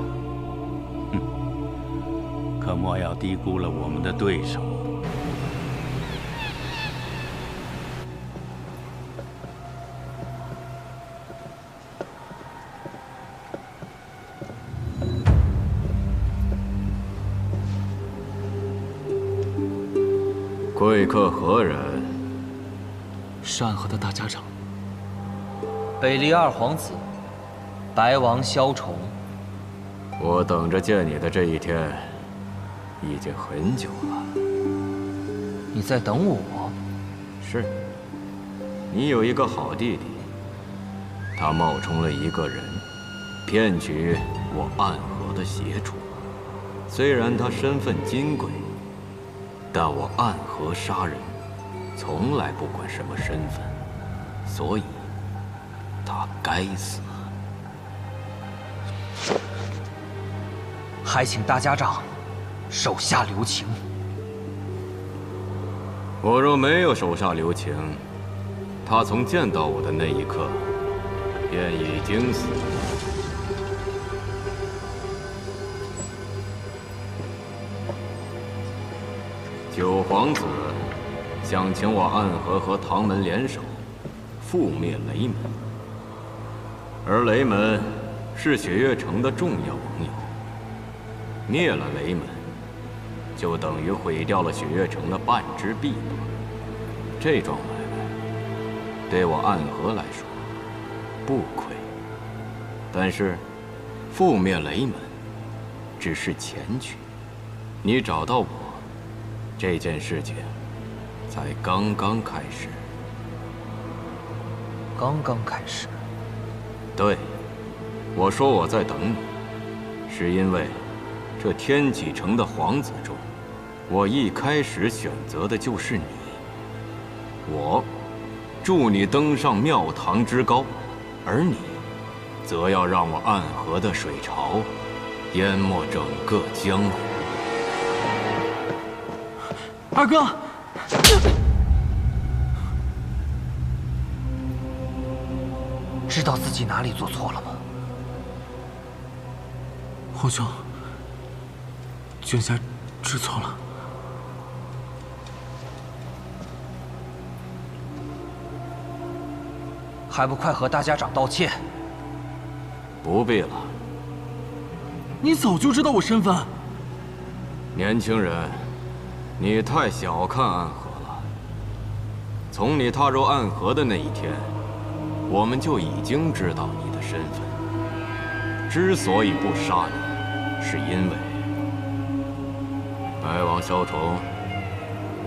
可莫要低估了我们的对手。贵客何人？是暗河的大家长。北离二皇子，白王萧崇。我等着见你的这一天，已经很久了。你在等我？是。你有一个好弟弟，他冒充了一个人，骗取我暗河的邪主。虽然他身份金贵，但我暗河杀人，从来不管什么身份，所以他该死。还请大家长手下留情。我若没有手下留情，他从见到我的那一刻，便已经死了。九皇子想请我暗河和唐门联手，覆灭雷门。而雷门是雪月城的重要盟友，灭了雷门，就等于毁掉了雪月城的半只臂膀。这桩买卖对我暗河来说不亏，但是覆灭雷门只是前驱。你找到我，这件事情才刚刚开始。刚刚开始？对，我说我在等你，是因为这天启城的皇子中，我一开始选择的就是你。我助你登上庙堂之高，而你则要让我暗河的水潮淹没整个江湖。二哥，知道自己哪里做错了吗？皇兄，君下知错了。还不快和大家长道歉？不必了。你早就知道我身份。年轻人，你太小看暗河了。从你踏入暗河的那一天，我们就已经知道你的身份。之所以不杀你，是因为白王萧崇，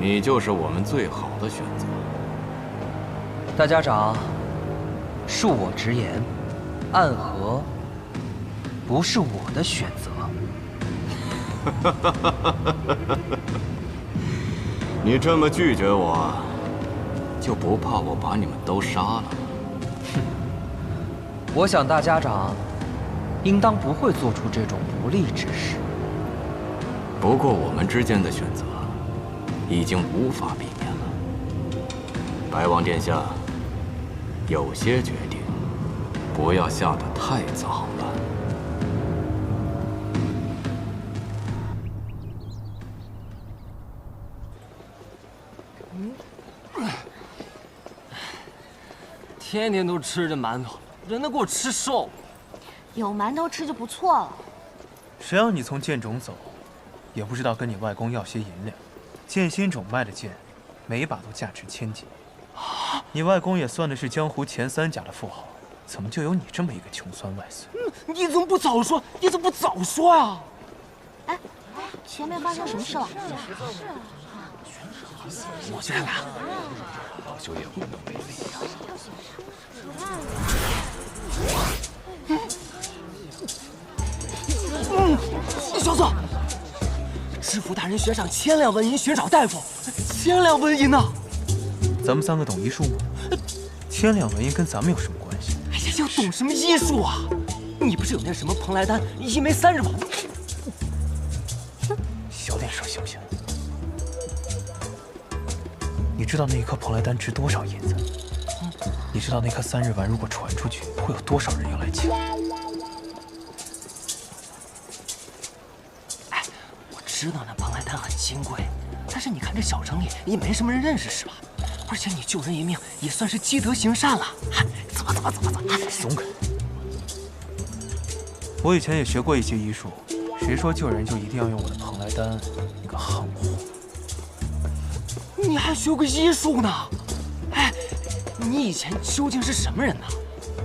你就是我们最好的选择。大家长，恕我直言，暗河不是我的选择。你这么拒绝我，就不怕我把你们都杀了？哼，我想大家长应当不会做出这种不利之事。不过我们之间的选择已经无法避免了。白王殿下，有些决定不要下得太早了。天天都吃着馒头，人都给我吃瘦。有馒头吃就不错了。谁让你从剑冢走，也不知道跟你外公要些银两。剑心冢卖的剑，每一把都价值1000金。你外公也算的是江湖前3甲的富豪，怎么就有你这么一个穷酸外孙？你怎么不早说？你怎么不早说呀？哎，前面发生什么事了？我去看看。老兄也活动没力呀。小子，知府大人悬赏1000两纹银寻找大夫，1000两纹银呢？咱们3个懂医术吗？1000两纹银跟咱们有什么关系？哎呀，要懂什么医术啊？你不是有那什么蓬莱丹，一枚30宝？小点声行不行？你知道那一颗蓬莱丹值多少银子？你知道那颗3日丸如果传出去，会有多少人要来抢？哎，我知道那蓬莱丹很金贵，但是你看这小城里也没什么人认识，是吧？而且你救人一命也算是积德行善了。走吧，走吧，走吧，走吧！松开！我以前也学过一些医术，谁说救人就一定要用我的蓬莱丹？你个横货！你还学过医术呢？哎，你以前究竟是什么人呢？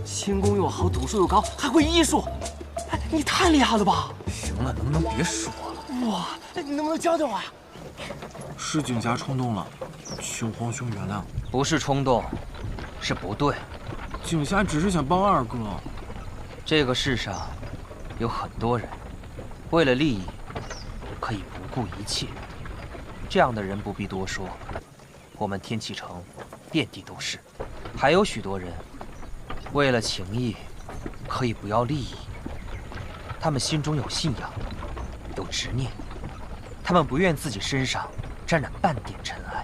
轻功又好，赌术又高，还会医术，哎，你太厉害了吧！行了，能不能别说了？哇，你能不能教教我呀？是景霞冲动了，请皇兄原谅。不是冲动，是不对。景霞只是想帮二哥。这个世上有很多人，为了利益可以不顾一切。这样的人不必多说，我们天启城遍地都是。还有许多人，为了情义可以不要利益。他们心中有信仰，有执念，他们不愿自己身上沾染半点尘埃。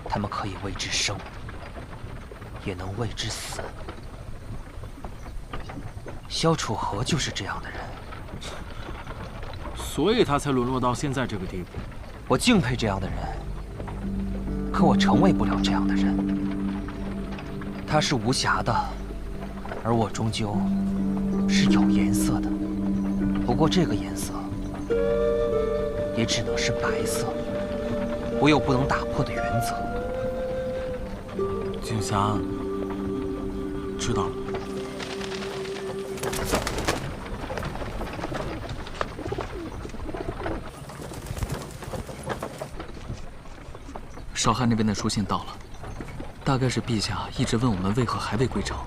他们可以为之生，也能为之死。萧楚河就是这样的人，所以他才沦落到现在这个地步。我敬佩这样的人，可我成为不了这样的人。他是无瑕的，而我终究是有颜色的。不过这个颜色也只能是白色。我有不能打破的原则。景霞，知道了。少汉那边的书信到了，大概是陛下一直问我们为何还未归朝。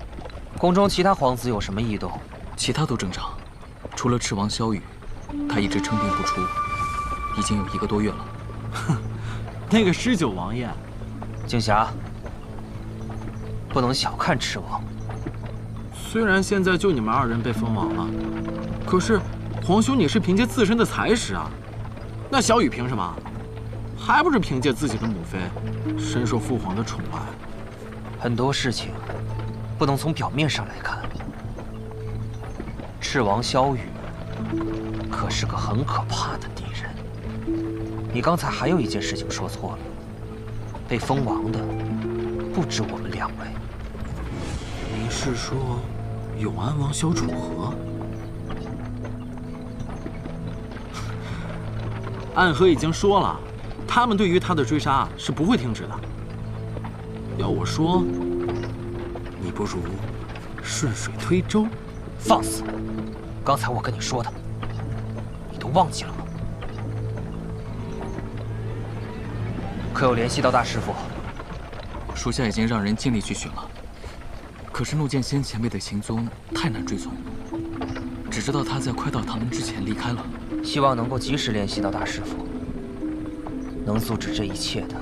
宫中其他皇子有什么异动？其他都正常，除了赤王萧雨，他一直称病不出，已经有1个多月了。哼，那个施九王爷，景霞，不能小看赤王。虽然现在就你们2人被封王了，可是皇兄你是凭借自身的才识啊，那小雨凭什么？还不是凭借自己的母妃，深受父皇的宠爱。很多事情不能从表面上来看。赤王萧雨可是个很可怕的敌人。你刚才还有一件事情说错了，被封王的不止我们2位。你是说永安王萧楚河？暗河已经说了，他们对于他的追杀是不会停止的。要我说，你不如顺水推舟。放肆！刚才我跟你说的，你都忘记了吗？可有联系到大师傅？属下已经让人尽力去寻了，可是陆剑仙前辈的行踪太难追踪，只知道他在快到唐门之前离开了。希望能够及时联系到大师傅。能阻止这一切的，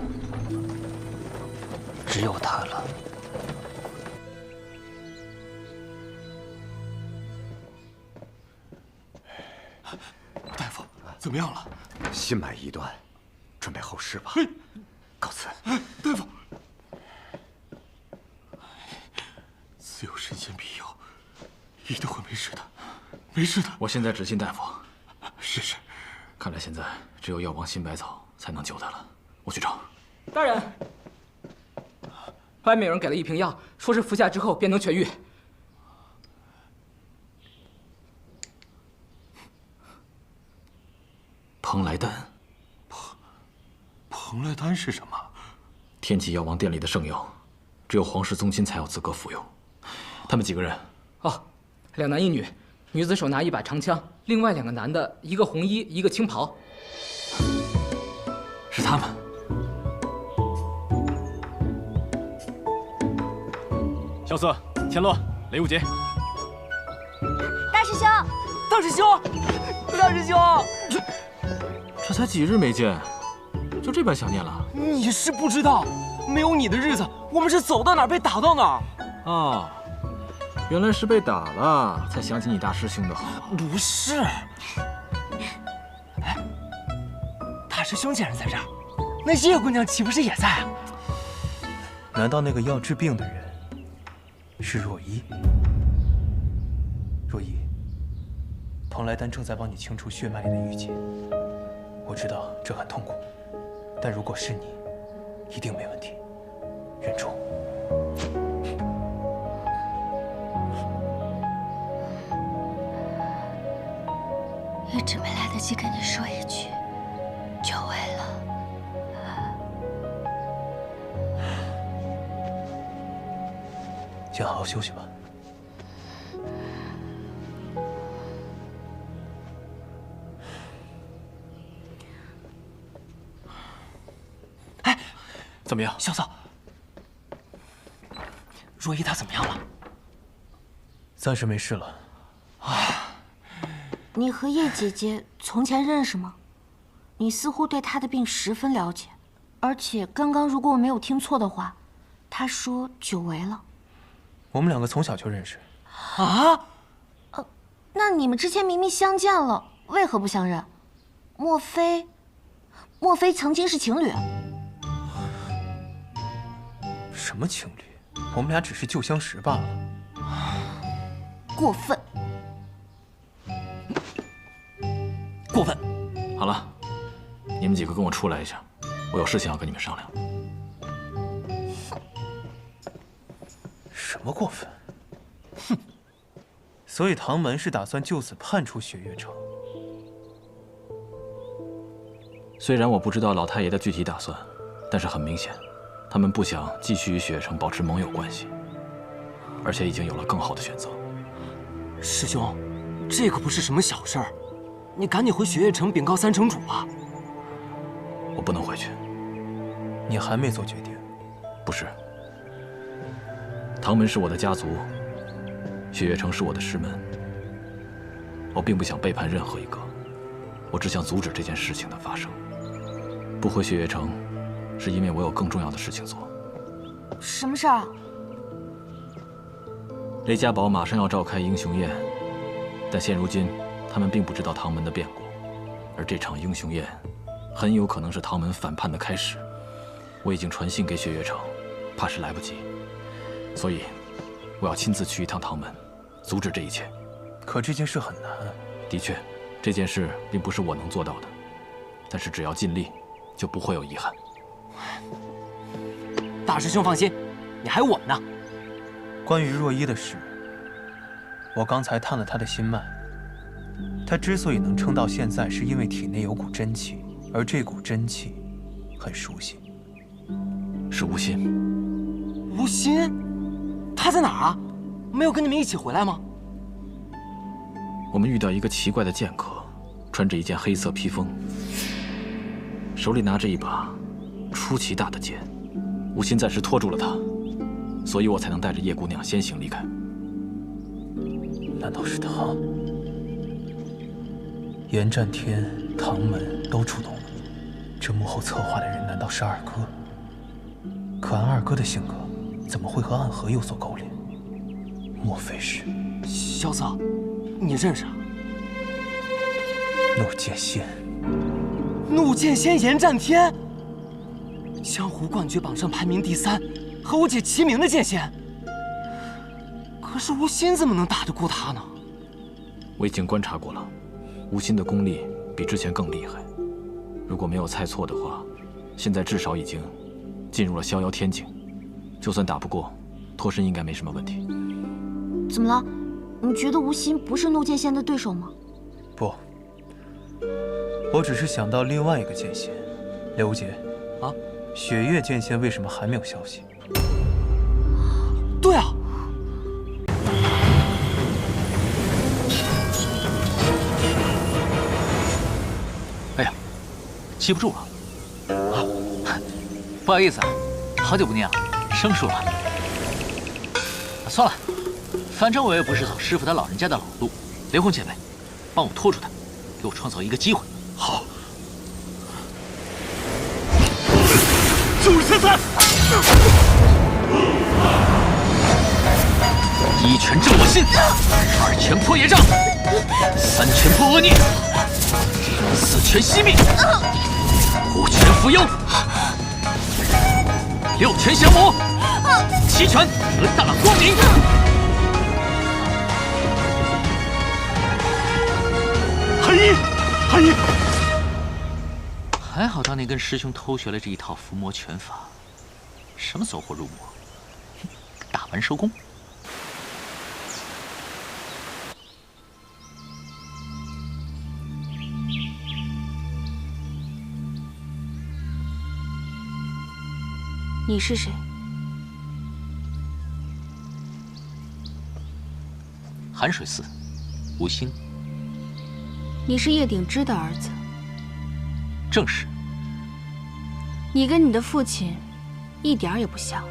只有他了。大夫，怎么样了？心脉已断，准备后事吧。告辞。大夫，自有神仙庇佑，一定会没事的，没事的。我现在只信大夫。是。看来现在只有药王新百草才能救他了。我去找。大人，外面有人给了一瓶药，说是服下之后便能痊愈。蓬莱丹。蓬莱丹是什么？天启药王殿里的圣药，只有皇室宗亲才有资格服用。他们几个人？哦，2男1女，女子手拿一把长枪，另外2个男的，一个红衣，一个青袍。是他们。萧瑟、千洛、雷无杰。大师兄，大师兄，大师兄，这才几日没见，就这般想念了？你是不知道，没有你的日子，我们是走到哪儿被打到哪儿。啊，原来是被打了，才想起你大师兄的好。不是，哎，大师兄竟然在这儿，那叶姑娘岂不是也在啊？难道那个要治病的人是若依？若依，蓬莱丹正在帮你清除血脉里的郁结。我知道这很痛苦，但如果是你，一定没问题。忍住。一直没来得及跟你说一句，久违了。先好好休息吧。哎，怎么样，萧瑟？若依她怎么样了？暂时没事了。你和叶姐姐从前认识吗？你似乎对她的病十分了解，而且刚刚如果我没有听错的话，她说久违了。我们2个从小就认识。啊？那你们之前明明相见了，为何不相认？莫非曾经是情侣？什么情侣？我们俩只是旧相识罢了。过分！过分！好了，你们几个跟我出来一下，我有事情要跟你们商量。什么过分？哼！所以唐门是打算就此判处雪月城。虽然我不知道老太爷的具体打算，但是很明显，他们不想继续与雪月城保持盟友关系，而且已经有了更好的选择。师兄，这可不是什么小事儿，你赶紧回雪月城禀告3城主吧。我不能回去。你还没做决定？不是。唐门是我的家族，雪月城是我的师门。我并不想背叛任何一个，我只想阻止这件事情的发生。不回雪月城，是因为我有更重要的事情做。什么事儿啊？雷家堡马上要召开英雄宴，但现如今他们并不知道唐门的变故，而这场英雄宴很有可能是唐门反叛的开始。我已经传信给雪月城，怕是来不及，所以我要亲自去一趟唐门，阻止这一切。可这件事很难。的确，这件事并不是我能做到的，但是只要尽力，就不会有遗憾。大师兄放心，你还有我们呢。关于若依的事，我刚才探了她的心脉。她之所以能撑到现在，是因为体内有股真气，而这股真气很熟悉，是吴昕。吴昕，他在哪儿啊？没有跟你们一起回来吗？我们遇到一个奇怪的剑客，穿着一件黑色披风，手里拿着一把出奇大的剑。吴昕暂时拖住了他，所以我才能带着叶姑娘先行离开。难道是他？严战天、唐门都出动了，这幕后策划的人难道是二哥？可按二哥的性格，怎么会和暗河有所勾连？莫非是萧瑟，你认识啊？怒剑仙。怒剑仙严战天，江湖冠绝榜上排名第3，和我姐齐名的剑仙。可是吴昕怎么能打得过他呢？我已经观察过了，吴昕的功力比之前更厉害。如果没有猜错的话，现在至少已经进入了逍遥天境。就算打不过，脱身应该没什么问题。怎么了？你觉得吴昕不是怒剑仙的对手吗？不，我只是想到另外一个剑仙，刘无节。啊，雪月剑仙为什么还没有消息？对啊。哎呀，记不住了。啊，不好意思啊，好久不见啊，生疏了。算了，反正我也不是走师傅他老人家的老路。雷轰前辈，帮我拖住他，给我创造一个机会。好。9333，一拳震我心，2拳破业障，3拳破恶孽，4拳熄灭，5拳伏妖，6拳降魔，7拳得大光明。韩一，还好当年跟师兄偷学了这一套伏魔拳法，什么走火入魔，打完收工。你是谁？寒水寺，吴昕。你是叶鼎之的儿子。正是。你跟你的父亲一点儿也不像。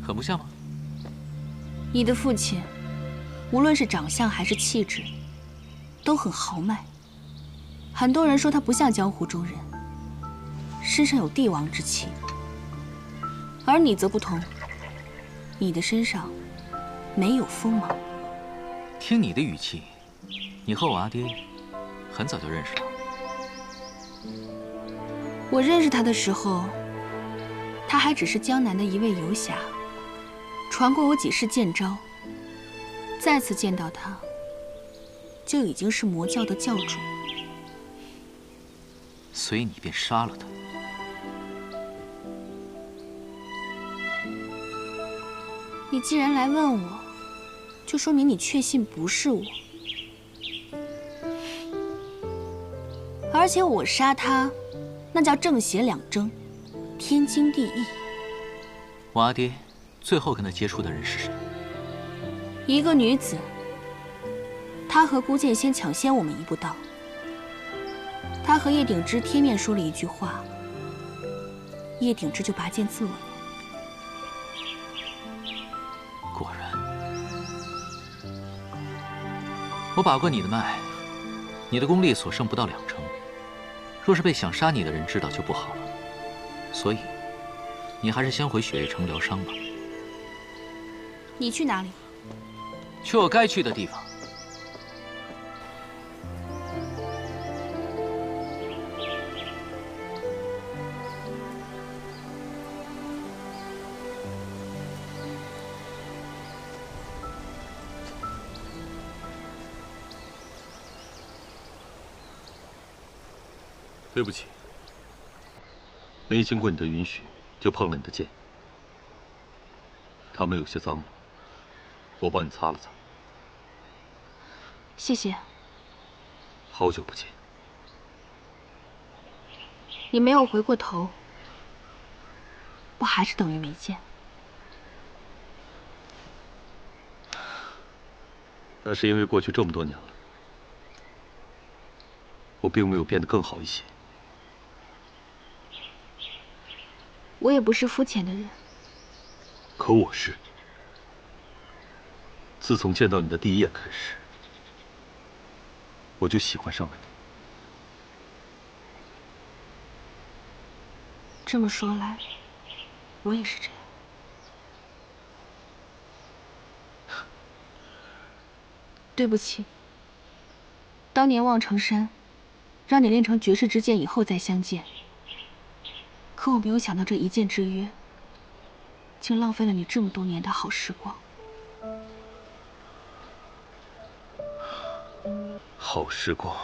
很不像吗？你的父亲，无论是长相还是气质，都很豪迈。很多人说他不像江湖中人，身上有帝王之气。而你则不同，你的身上没有锋芒。听你的语气，你和我阿爹很早就认识了。我认识他的时候，他还只是江南的一位游侠，传过我几世剑招。再次见到他，就已经是魔教的教主。所以你便杀了他。你既然来问我，就说明你确信不是我。而且我杀他，那叫正邪两正，天经地义。我阿爹最后跟他接触的人是谁？一个女子。她和孤剑仙抢先我们一步到。他和叶鼎之贴面说了一句话，叶鼎之就拔剑自刎了。果然，我把过你的脉，你的功力所剩不到2成。若是被想杀你的人知道就不好了。所以，你还是先回雪月城疗伤吧。你去哪里？去我该去的地方。对不起，没经过你的允许就碰了你的剑，他们有些脏了，我帮你擦了擦。谢谢。好久不见。你没有回过头，不还是等于没见？那是因为过去这么多年了，我并没有变得更好一些。我也不是肤浅的人。可我是。自从见到你的第一眼开始，我就喜欢上了你。这么说来，我也是这样。对不起，当年望城山让你练成绝世之剑以后再相见，可我没有想到这一剑之约，竟浪费了你这么多年的好时光。好时光，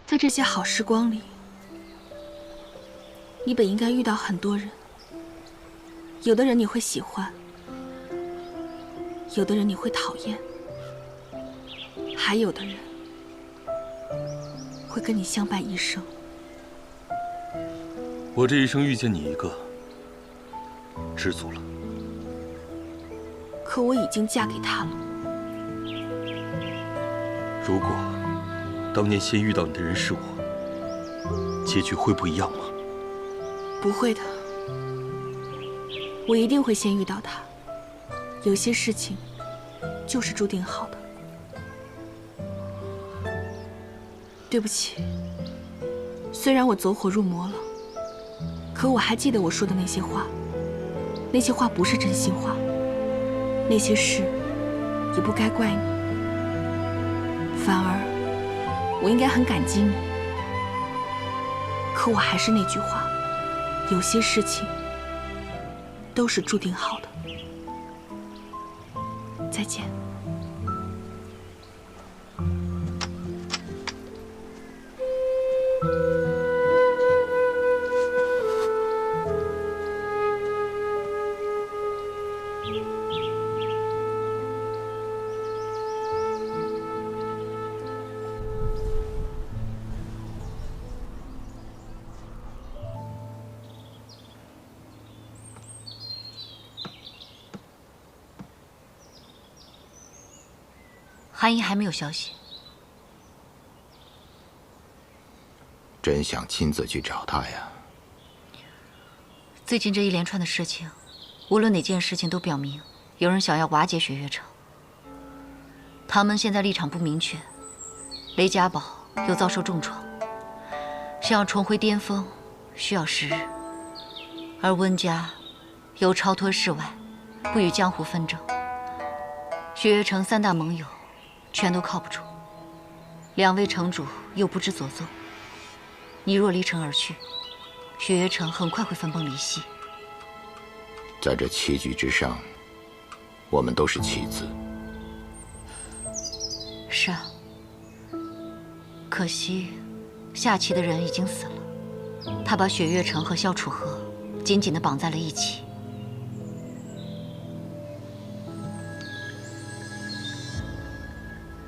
在这些好时光里，你本应该遇到很多人，有的人你会喜欢，有的人你会讨厌，还有的人会跟你相伴一生。我这一生遇见你一个，知足了。可我已经嫁给他了。如果当年先遇到你的人是我，结局会不一样吗？不会的，我一定会先遇到他。有些事情就是注定好的。对不起，虽然我走火入魔了，可我还记得我说的那些话。那些话不是真心话，那些事也不该怪你，反而我应该很感激你。可我还是那句话，有些事情都是注定好的。再见。韩姨还没有消息。真想亲自去找他呀。最近这一连串的事情，无论哪件事情都表明有人想要瓦解雪月城。唐门现在立场不明确，雷家堡又遭受重创，想要重回巅峰需要时日，而温家又超脱世外，不与江湖纷争。雪月城三大盟友全都靠不住，两位城主又不知所踪。你若离城而去，雪月城很快会分崩离析。在这棋局之上，我们都是棋子。是啊，可惜下棋的人已经死了，他把雪月城和萧楚河紧紧地绑在了一起。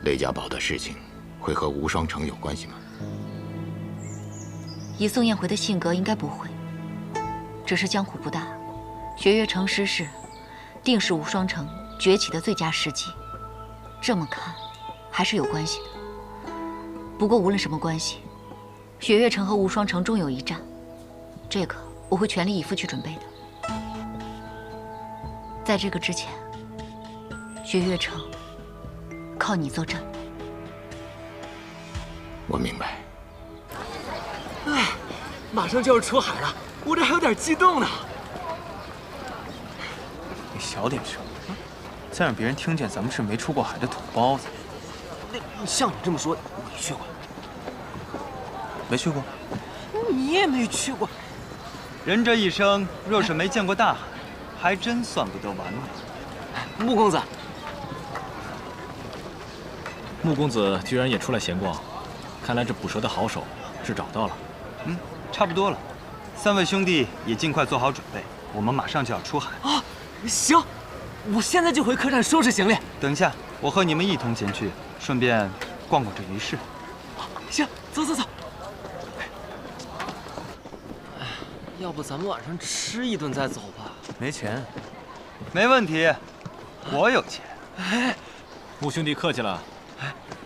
雷家堡的事情会和无双城有关系吗？以宋燕回的性格，应该不会。只是江湖不大，雪月城失势，定是无双城崛起的最佳时机。这么看，还是有关系的。不过无论什么关系，雪月城和无双城终有一战，这个我会全力以赴去准备的。在这个之前，雪月城靠你坐镇。我明白。哎，马上就要出海了，我这还有点激动呢。你小点声，再让别人听见咱们是没出过海的土包子。那像你这么说，你去过？没去过。你也没去过。人这一生若是没见过大海，还真算不得完美。穆公子。穆公子居然也出来闲逛，看来这捕蛇的好手是找到了。差不多了。三位兄弟也尽快做好准备，我们马上就要出海。啊，行，我现在就回客栈收拾行李。等一下，我和你们一同前去，顺便逛逛这鱼市。走走走。哎，要不咱们晚上吃一顿再走吧？没钱。没问题，我有钱。哎，穆兄弟客气了。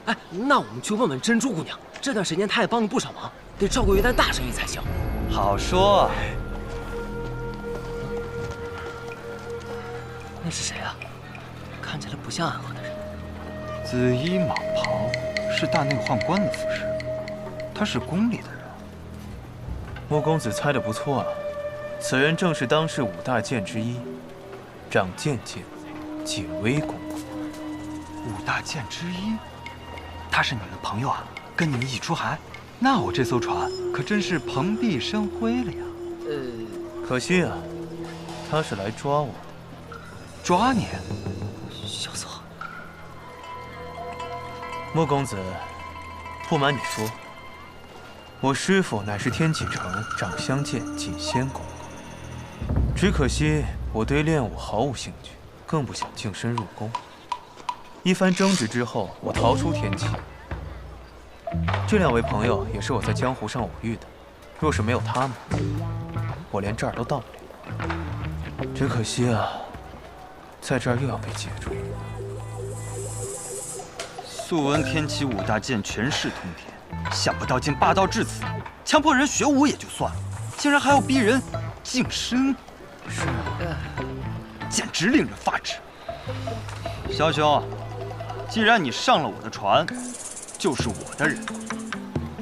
哎，那我们去问问珍珠姑娘，这段时间她也帮了不少忙，得照顾一单大生意才行。好说。那是谁啊？看起来不像暗河的人。紫衣蟒袍是大内宦官的服饰，他是宫里的人。穆公子猜得不错啊，此人正是当世5大剑之一，掌剑剑，解威公公。5大剑之一，他是你们的朋友啊，跟你们一起出海？那我这艘船可真是蓬荜生辉了呀。可惜啊，他是来抓我。抓你？小左。穆公子，不瞒你说，我师父乃是天启城掌香剑锦仙公公。只可惜我对练武毫无兴趣，更不想净身入宫。一番争执之后，我逃出天启。这2位朋友也是我在江湖上偶遇的，若是没有他们，我连这儿都到不了。只可惜啊，在这儿又要被截住。素闻天启5大剑权势通天，想不到竟霸道至此，强迫人学武也就算了，竟然还要逼人净身。是简直令人发指。萧兄，既然你上了我的船，就是我的人，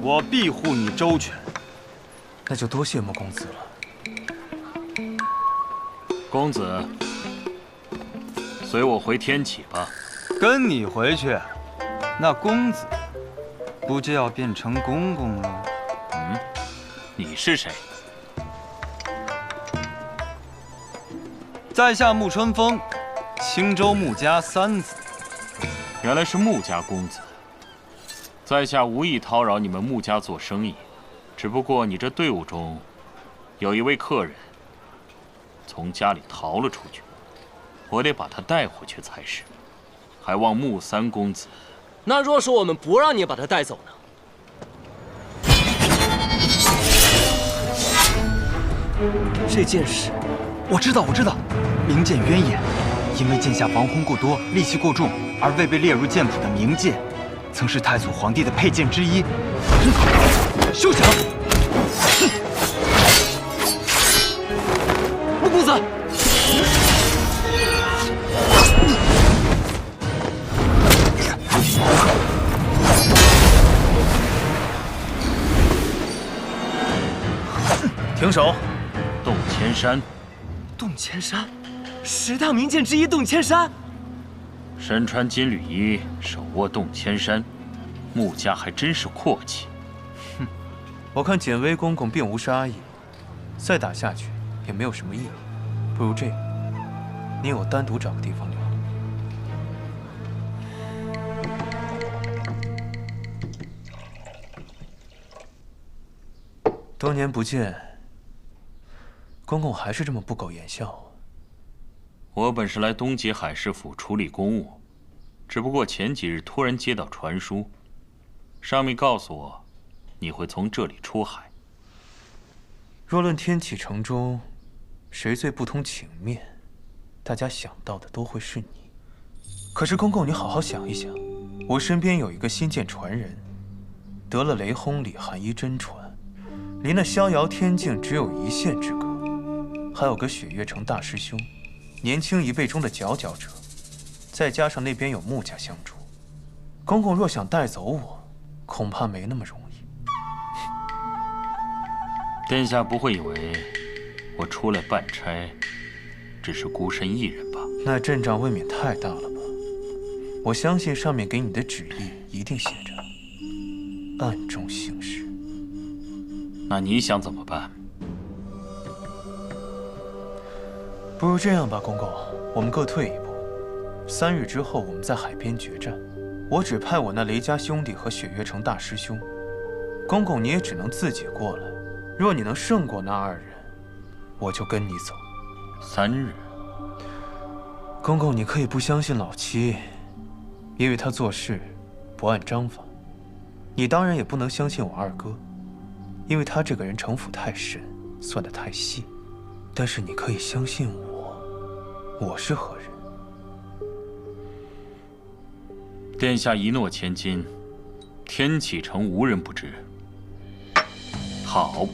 我庇护你周全。那就多谢穆公子了。公子，随我回天启吧。跟你回去，那公子不就要变成公公了？你是谁？在下穆春风，青州穆家3子。原来是穆家公子。在下无意叨扰你们穆家做生意，只不过你这队伍中有一位客人从家里逃了出去，我得把他带回去才是。还望穆3公子。那若是我们不让你把他带走呢？这件事，我知道，明剑渊眼，因为剑下防轰过多，戾气过重，而未被列入剑谱的明剑，曾是太祖皇帝的佩剑之一。休想！穆公子。停手！洞千山。洞千山，10大名剑之一，洞千山。身穿金缕衣，手握洞千山，穆家还真是阔气。哼，我看简威公公并无杀意，再打下去也没有什么意义。不如这样，你我单独找个地方聊。多年不见，公公还是这么不苟言笑啊。我本是来东极海事府处理公务，只不过前几日突然接到传书，上面告诉我，你会从这里出海。若论天启城中，谁最不通情面，大家想到的都会是你。可是公公，你好好想一想，我身边有一个新剑传人，得了雷轰里寒衣真传，离那逍遥天境只有1线之隔，还有个雪月城大师兄，年轻一辈中的佼佼者，再加上那边有穆家相助，公公若想带走我，恐怕没那么容易。殿下不会以为我出来办差，只是孤身一人吧？那阵仗未免太大了吧？我相信上面给你的旨意一定写着暗中行事。那你想怎么办？不如这样吧，公公，我们各退一步。3日之后，我们在海边决战。我只派我那雷家兄弟和雪月城大师兄。公公，你也只能自己过来。若你能胜过那2人，我就跟你走。3日。公公，你可以不相信老七，因为他做事不按章法。你当然也不能相信我二哥，因为他这个人城府太深，算得太细。但是你可以相信我，我是何人？殿下一诺千金，天启城无人不知。好，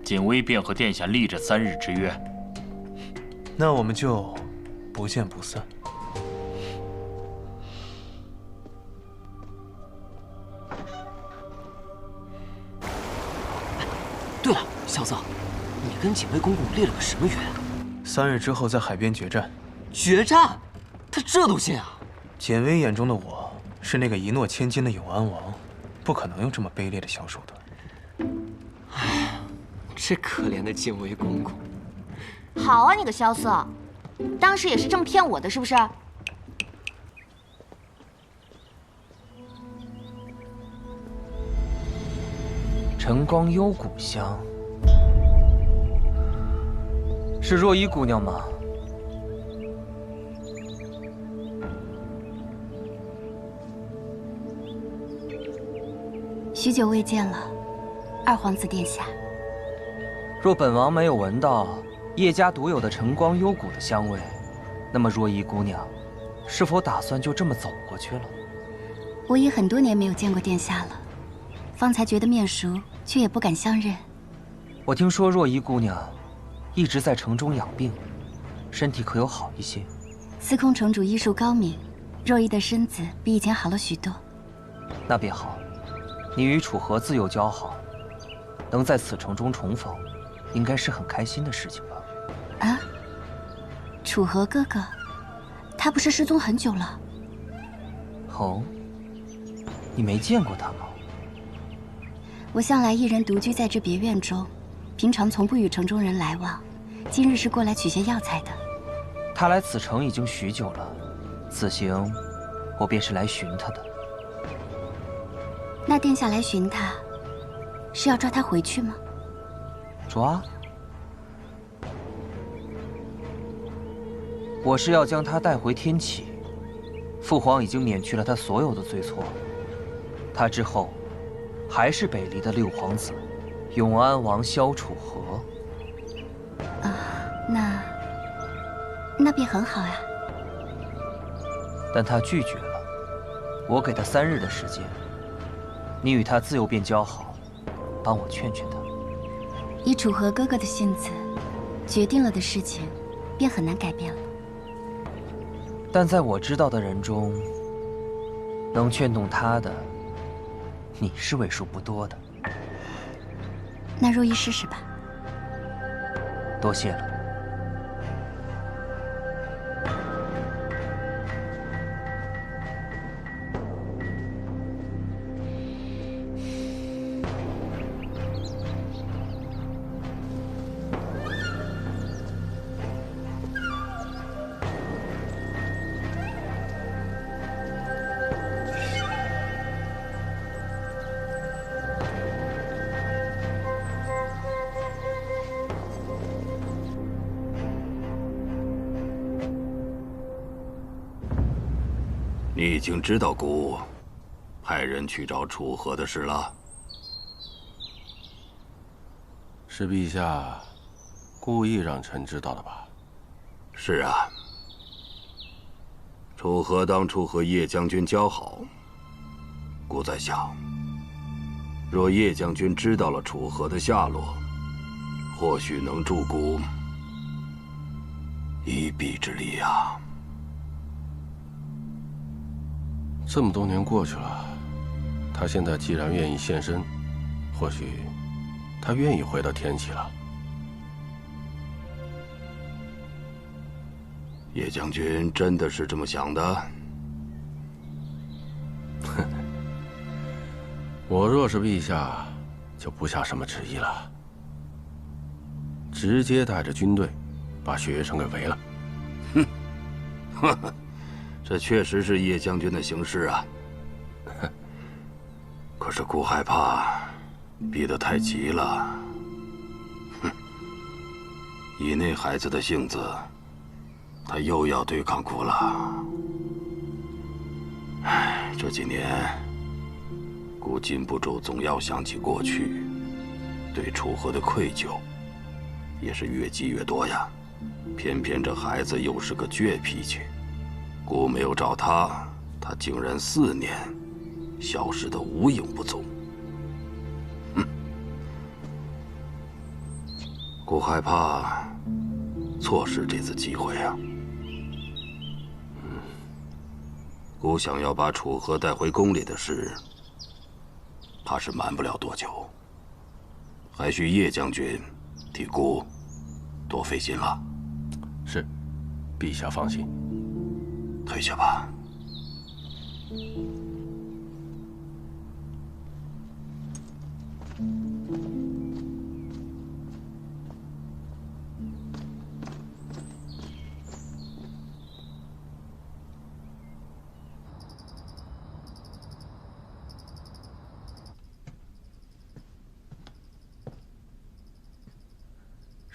锦微便和殿下立这3日之约。那我们就不见不散。对了，小子，你跟锦微公公立了个什么约？3日之后在海边决战。决战？他这都信啊？简微眼中的我是那个一诺千金的永安王，不可能用这么卑劣的小手段。唉，这可怜的锦微公公。好啊，你个萧瑟，当时也是这么骗我的，是不是？晨光幽谷乡，是若依姑娘吗？许久未见了，二皇子殿下。若本王没有闻到叶家独有的晨光幽谷的香味，那么若依姑娘是否打算就这么走过去了？我已很多年没有见过殿下了，方才觉得面熟，却也不敢相认。我听说若依姑娘一直在城中养病，身体可有好一些？司空城主医术高明，若依的身子比以前好了许多。那便好。你与楚河自幼交好，能在此城中重逢，应该是很开心的事情吧？啊，楚河哥哥，他不是失踪很久了？哦，你没见过他吗？我向来一人独居在这别院中，平常从不与城中人来往。今日是过来取些药材的。他来此城已经许久了，此行我便是来寻他的。那殿下来寻他，是要抓他回去吗？抓？我是要将他带回天启。父皇已经免去了他所有的罪错，他之后还是北离的六皇子，永安王萧楚河。那便很好呀。但他拒绝了，我给他3日的时间。你与他自幼便交好，帮我劝劝他。以楚河哥哥的性子，决定了的事情，便很难改变了。但在我知道的人中，能劝动他的，你是为数不多的。那若依试试吧。多谢了。你已经知道姑派人去找楚河的事了？是陛下故意让臣知道的吧？是啊。楚河当初和叶将军交好，姑在想，若叶将军知道了楚河的下落，或许能助姑一臂之力啊。这么多年过去了，他现在既然愿意现身，或许他愿意回到天启了。叶将军真的是这么想的？我若是陛下，就不下什么旨意了，直接带着军队把雪月城给围了。哼，呵呵。这确实是叶将军的行事啊，可是姑害怕逼得太急了。哼，以那孩子的性子，他又要对抗姑了。唉，这几年古禁不住总要想起过去，对楚河的愧疚也是越积越多呀。偏偏这孩子又是个倔脾气，姑没有找他，他竟然4年消失得无影不踪。姑害怕错失这次机会啊。姑想要把楚河带回宫里的事，怕是瞒不了多久，还需叶将军替姑多费心了。是，陛下放心。退下吧。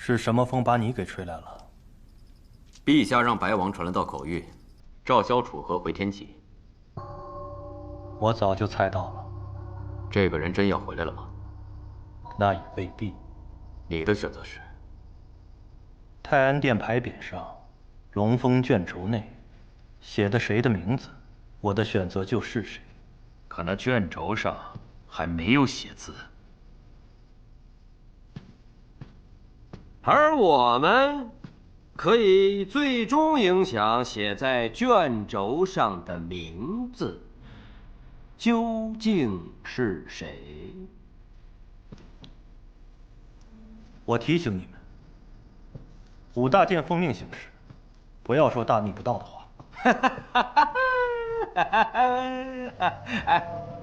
是什么风把你给吹来了？陛下让白王传了道口谕，召萧楚河回天启。我早就猜到了。这个人真要回来了吗？那也未必。你的选择是？泰安殿牌匾上，龙峰卷轴内，写的谁的名字，我的选择就是谁。可那卷轴上还没有写字。而我们可以最终影响写在卷轴上的名字究竟是谁？我提醒你们，5大剑奉命行事，不要说大逆不道的话。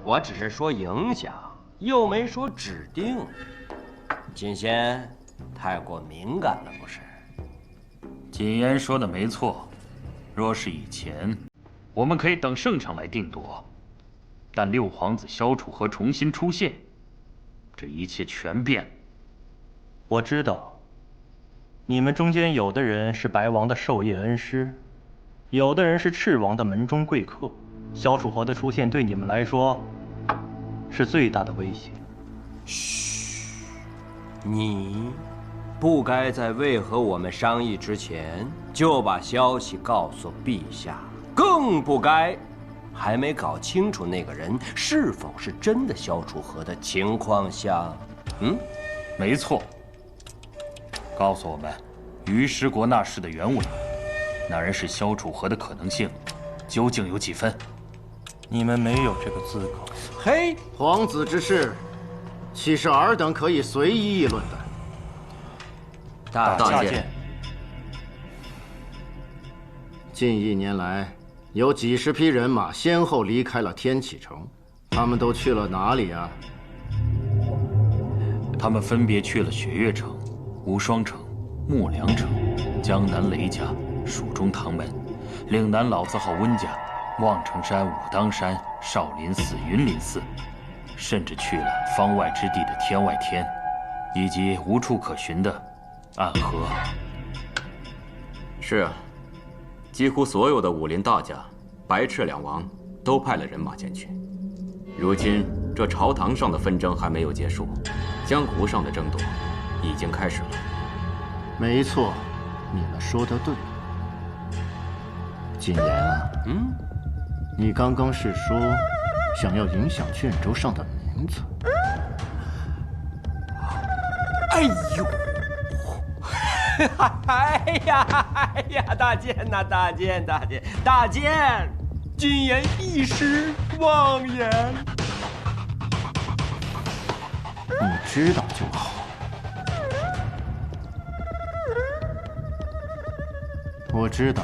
我只是说影响，又没说指定。金仙太过敏感了，不是？谨言说的没错，若是以前，我们可以等圣上来定夺。但六皇子萧楚河重新出现，这一切全变了。我知道，你们中间有的人是白王的授业恩师，有的人是赤王的门中贵客。萧楚河的出现对你们来说，是最大的威胁。嘘，你不该在未和我们商议之前就把消息告诉陛下，更不该还没搞清楚那个人是否是真的萧楚河的情况下，没错。告诉我们，于师国那事的原委，那人是萧楚河的可能性究竟有几分？你们没有这个资格。嘿，皇子之事，岂是尔等可以随意议论的？大见。近1年来，有几十匹人马先后离开了天启城，他们都去了哪里啊？他们分别去了雪月城、无双城、木梁城、江南雷家、蜀中唐门、岭南老字号温家、望城山、武当山、少林寺、云林寺，甚至去了方外之地的天外天，以及无处可寻的暗河。是啊，几乎所有的武林大家、白赤两王都派了人马前去。如今这朝堂上的纷争还没有结束，江湖上的争夺已经开始了。没错，你们说的对。谨言啊，你刚刚是说想要影响卷轴上的名字？哎呦！哎呀！大剑呐，大剑！谨言一时妄言。你知道就好。我知道，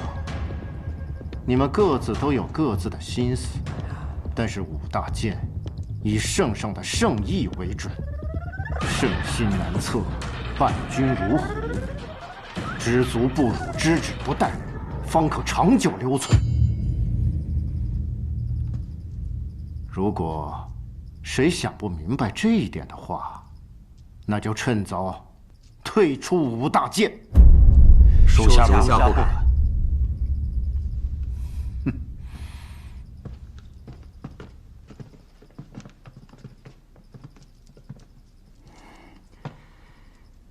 你们各自都有各自的心思，但是5大剑以圣上的圣意为准，圣心难测，伴君如虎，知足不辱，知止不殆，方可长久留存。如果谁想不明白这一点的话，那就趁早退出5大剑。属下不敢。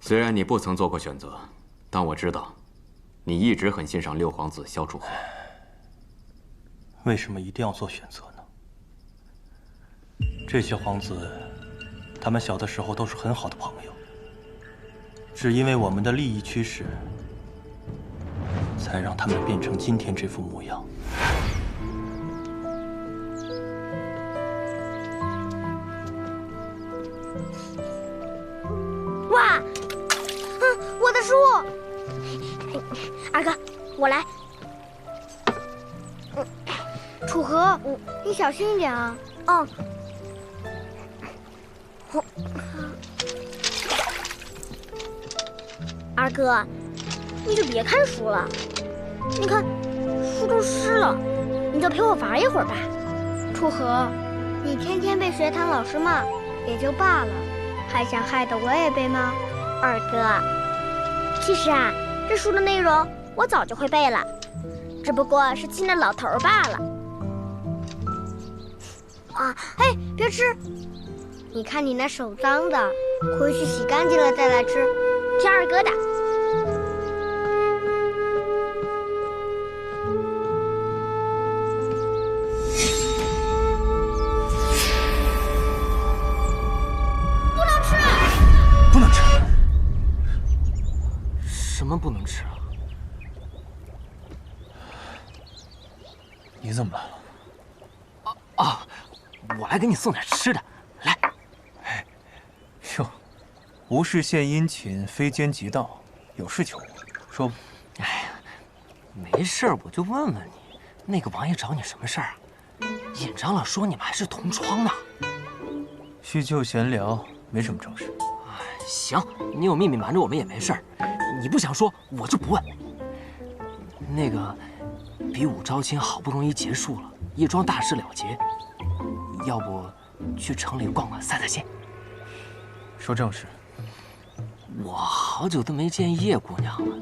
虽然你不曾做过选择，但我知道，你一直很欣赏六皇子萧楚河。为什么一定要做选择呢？这些皇子，他们小的时候都是很好的朋友，只因为我们的利益驱使，才让他们变成今天这副模样。哇，我的书！二哥，我来。楚河，你小心一点啊。嗯。二哥，你就别看书了，你看书都湿了，你就陪我玩一会儿吧。楚河，你天天被学堂老师骂也就罢了，还想害得我也被骂？二哥，其实啊，这书的内容我早就会背了，只不过是气那老头罢了。啊，嘿，别吃！你看你那手脏的，回去洗干净了再来吃。听二哥的。不能吃！不能吃！什么不能吃啊？你怎么来了？啊，我来给你送点吃的。来。哟，无事献殷勤，非奸即盗，有事求我，说吧。哎呀，没事儿，我就问问你，那个王爷找你什么事儿啊？尹长老说你们还是同窗呢。叙旧闲聊，没什么正事。行，你有秘密瞒着我们也没事儿，你不想说，我就不问。那个，比武招亲好不容易结束了，一桩大事了结，要不去城里逛逛散散心？说正事。我好久都没见叶姑娘了，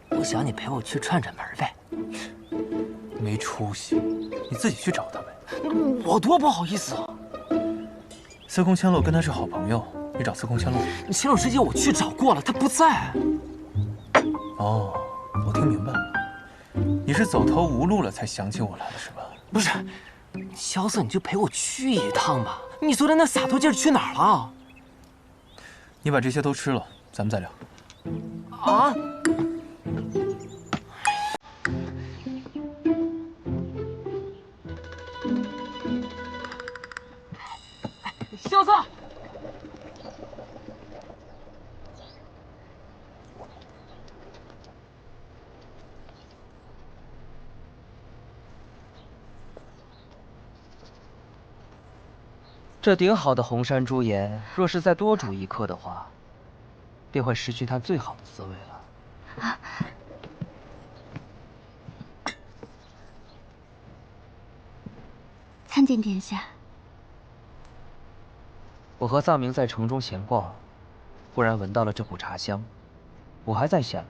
我想你陪我去串串门呗。没出息，你自己去找她呗。我多不好意思啊！司空千洛跟她是好朋友，你找司空千洛。前段时间我去找过了，他不在。哦，我听明白了，你是走投无路了才想起我来了是吧？不是，萧瑟，你就陪我去一趟吧。你昨天那洒脱劲儿去哪儿了？你把这些都吃了，咱们再聊。啊！萧瑟，这顶好的红山朱颜，若是再多煮一颗的话，便会失去它最好的滋味了。啊！参见殿下。我和藏明在城中闲逛，忽然闻到了这股茶香。我还在想，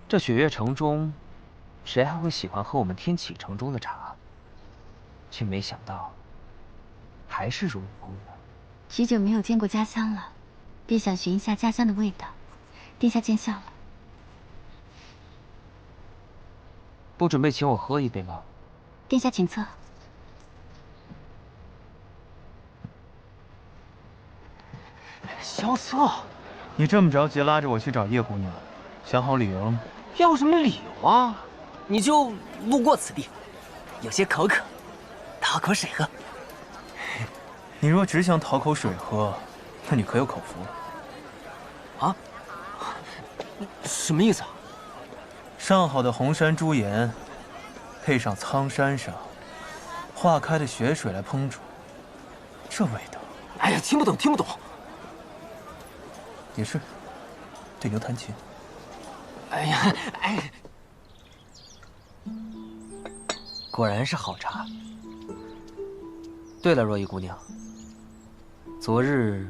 这雪月城中，谁还会喜欢喝我们天启城中的茶？却没想到，还是如意姑娘。许久没有见过家乡了，便想寻一下家乡的味道。殿下见笑了。不准备请我喝一杯吗？殿下请坐。萧瑟，你这么着急拉着我去找叶姑娘，想好理由了吗？要什么理由啊？你就路过此地，有些口渴，讨口水喝。你若只想讨口水喝，那你可有口福。啊？什么意思啊？上好的红山朱颜，配上苍山上化开的雪水来烹煮，这味道……哎呀，听不懂，听不懂。也是，对牛弹琴。哎呀，哎，果然是好茶。对了，若依姑娘，昨日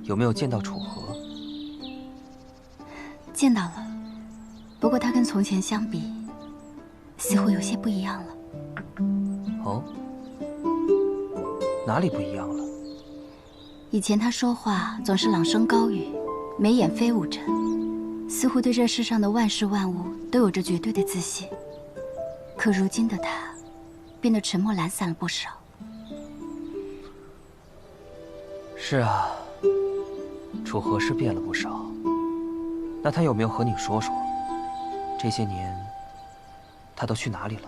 有没有见到楚河？见到了，不过他跟从前相比，似乎有些不一样了。哦，哪里不一样了？以前他说话总是朗声高语，眉眼飞舞着，似乎对这世上的万事万物都有着绝对的自信。可如今的他，变得沉默懒散了不少。是啊，楚河是变了不少。那他有没有和你说说，这些年他都去哪里了？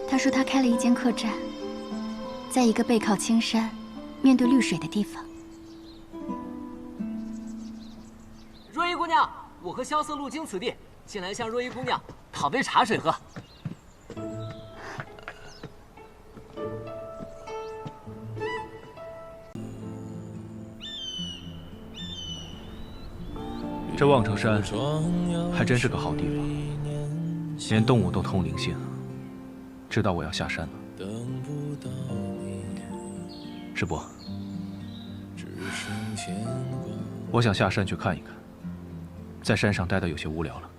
他说他开了一间客栈，在一个背靠青山、面对绿水的地方。若依姑娘，我和萧瑟路经此地，进来向若依姑娘讨杯茶水喝。这望城山还真是个好地方，连动物都通灵性，知道我要下山了。师伯，我想下山去看一看，在山上待得有些无聊了。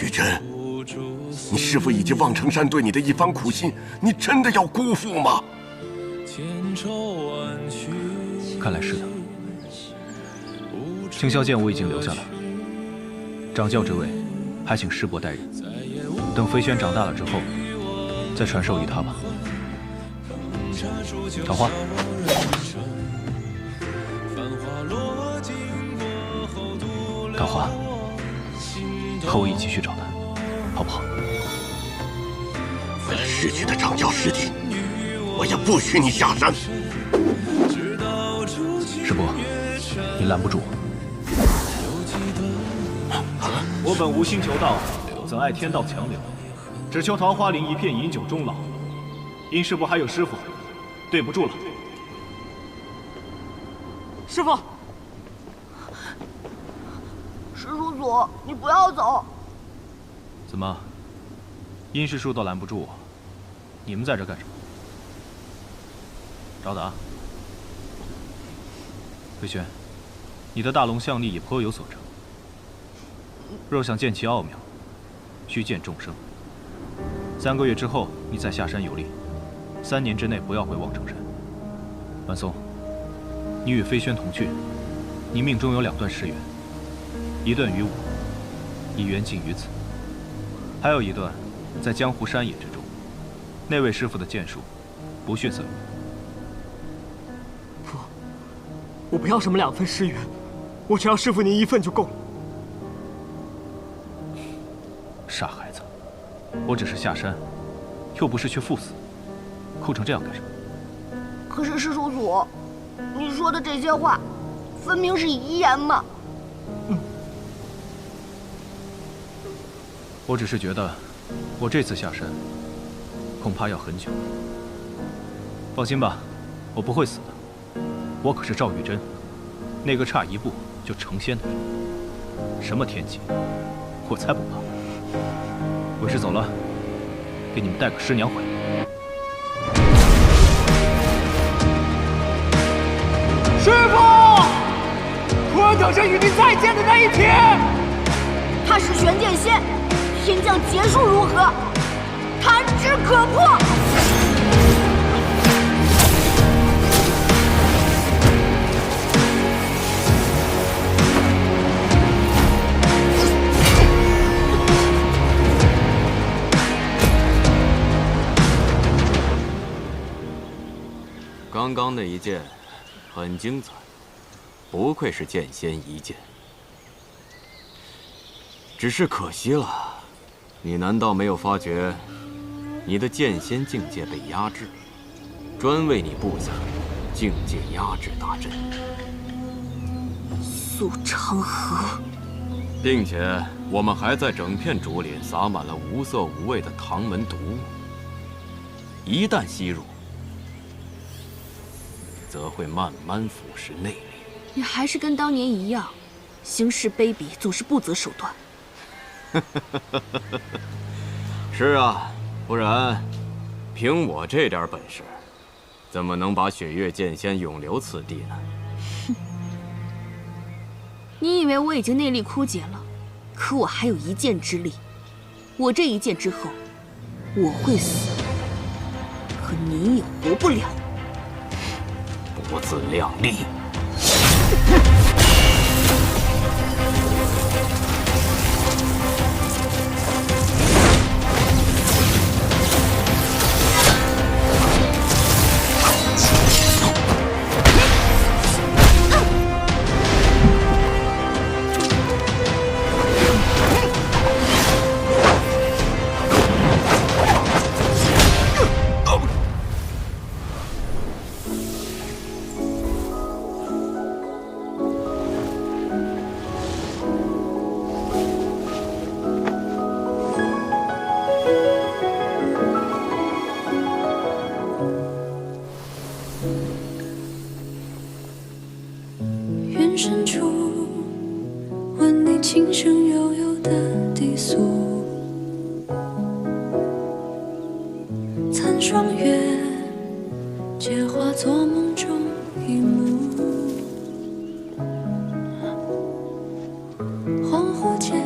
玉真，你师父以及望城山对你的一番苦心，你真的要辜负吗？看来是的。青霄剑我已经留下了，掌教之位还请师伯带人。等飞轩长大了之后，再传授于他吧。桃花，桃花，和我一起去找他，好不好？为了逝去的掌教师弟，我也不许你下山。师伯，你拦不住我。我本无心求道，怎爱天道强流？只求桃花林一片饮酒终老。因师伯还有师傅，对不住了。师傅，师叔祖，你不要走。怎么，殷师叔都拦不住我？你们在这干什么？找打。飞轩，你的大龙象力也颇有所成。若想见其奥妙，须见众生。3个月之后，你再下山游历。3年之内不要回望城山。晚松，你与飞轩同去，你命中有2段誓缘，一段于我，以缘尽于此；还有一段，在江湖山野之中，那位师傅的剑术，不逊色于不，我不要什么2份誓缘，我只要师傅您1份就够了。傻孩子，我只是下山，又不是去赴死，哭成这样干什么？可是师叔祖，你说的这些话，分明是遗言嘛。我只是觉得，我这次下山，恐怕要很久。放心吧，我不会死的。我可是赵玉珍，那个差一步就成仙的人。什么天机，我才不怕。为师走了，给你们带个师娘回来。师傅，我等着与您再见的那一天。他是玄剑仙，天降劫数如何？弹指可破。刚刚那一剑很精彩，不愧是剑仙一剑。只是可惜了，你难道没有发觉，你的剑仙境界被压制，专为你布下境界压制大阵？苏长河，并且我们还在整片竹林撒满了无色无味的唐门毒物，一旦吸入，则会慢慢腐蚀内力。你还是跟当年一样，行事卑鄙，总是不择手段。是啊，不然，凭我这点本事，怎么能把雪月剑仙永留此地呢？你以为我已经内力枯竭了？可我还有一剑之力。我这一剑之后，我会死，可你也活不了。不自量力！云深处，闻你轻声悠悠的低诉。残霜月，皆化作梦中一幕。恍惚间，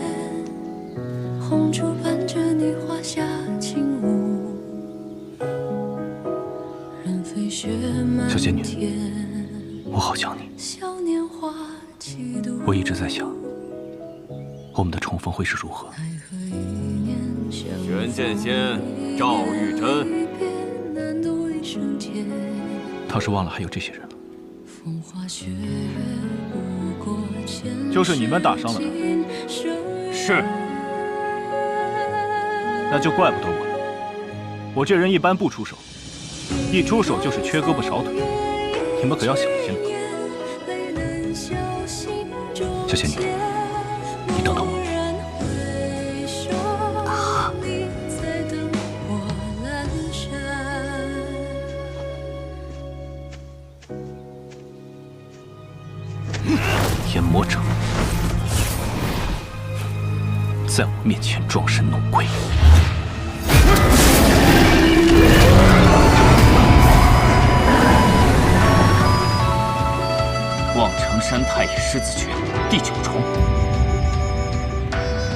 红烛伴着你画下轻舞。人飞雪满小仙女，天。我好想你。我一直在想，我们的重逢会是如何。玄剑仙赵玉珍，倒是忘了还有这些人了。就是你们打伤了他。是。那就怪不得我了。我这人一般不出手，一出手就是缺胳膊少腿，你们可要小心了。小仙女，你等等我。天魔者，在我面前装神弄鬼！望城山太乙狮子拳第9重。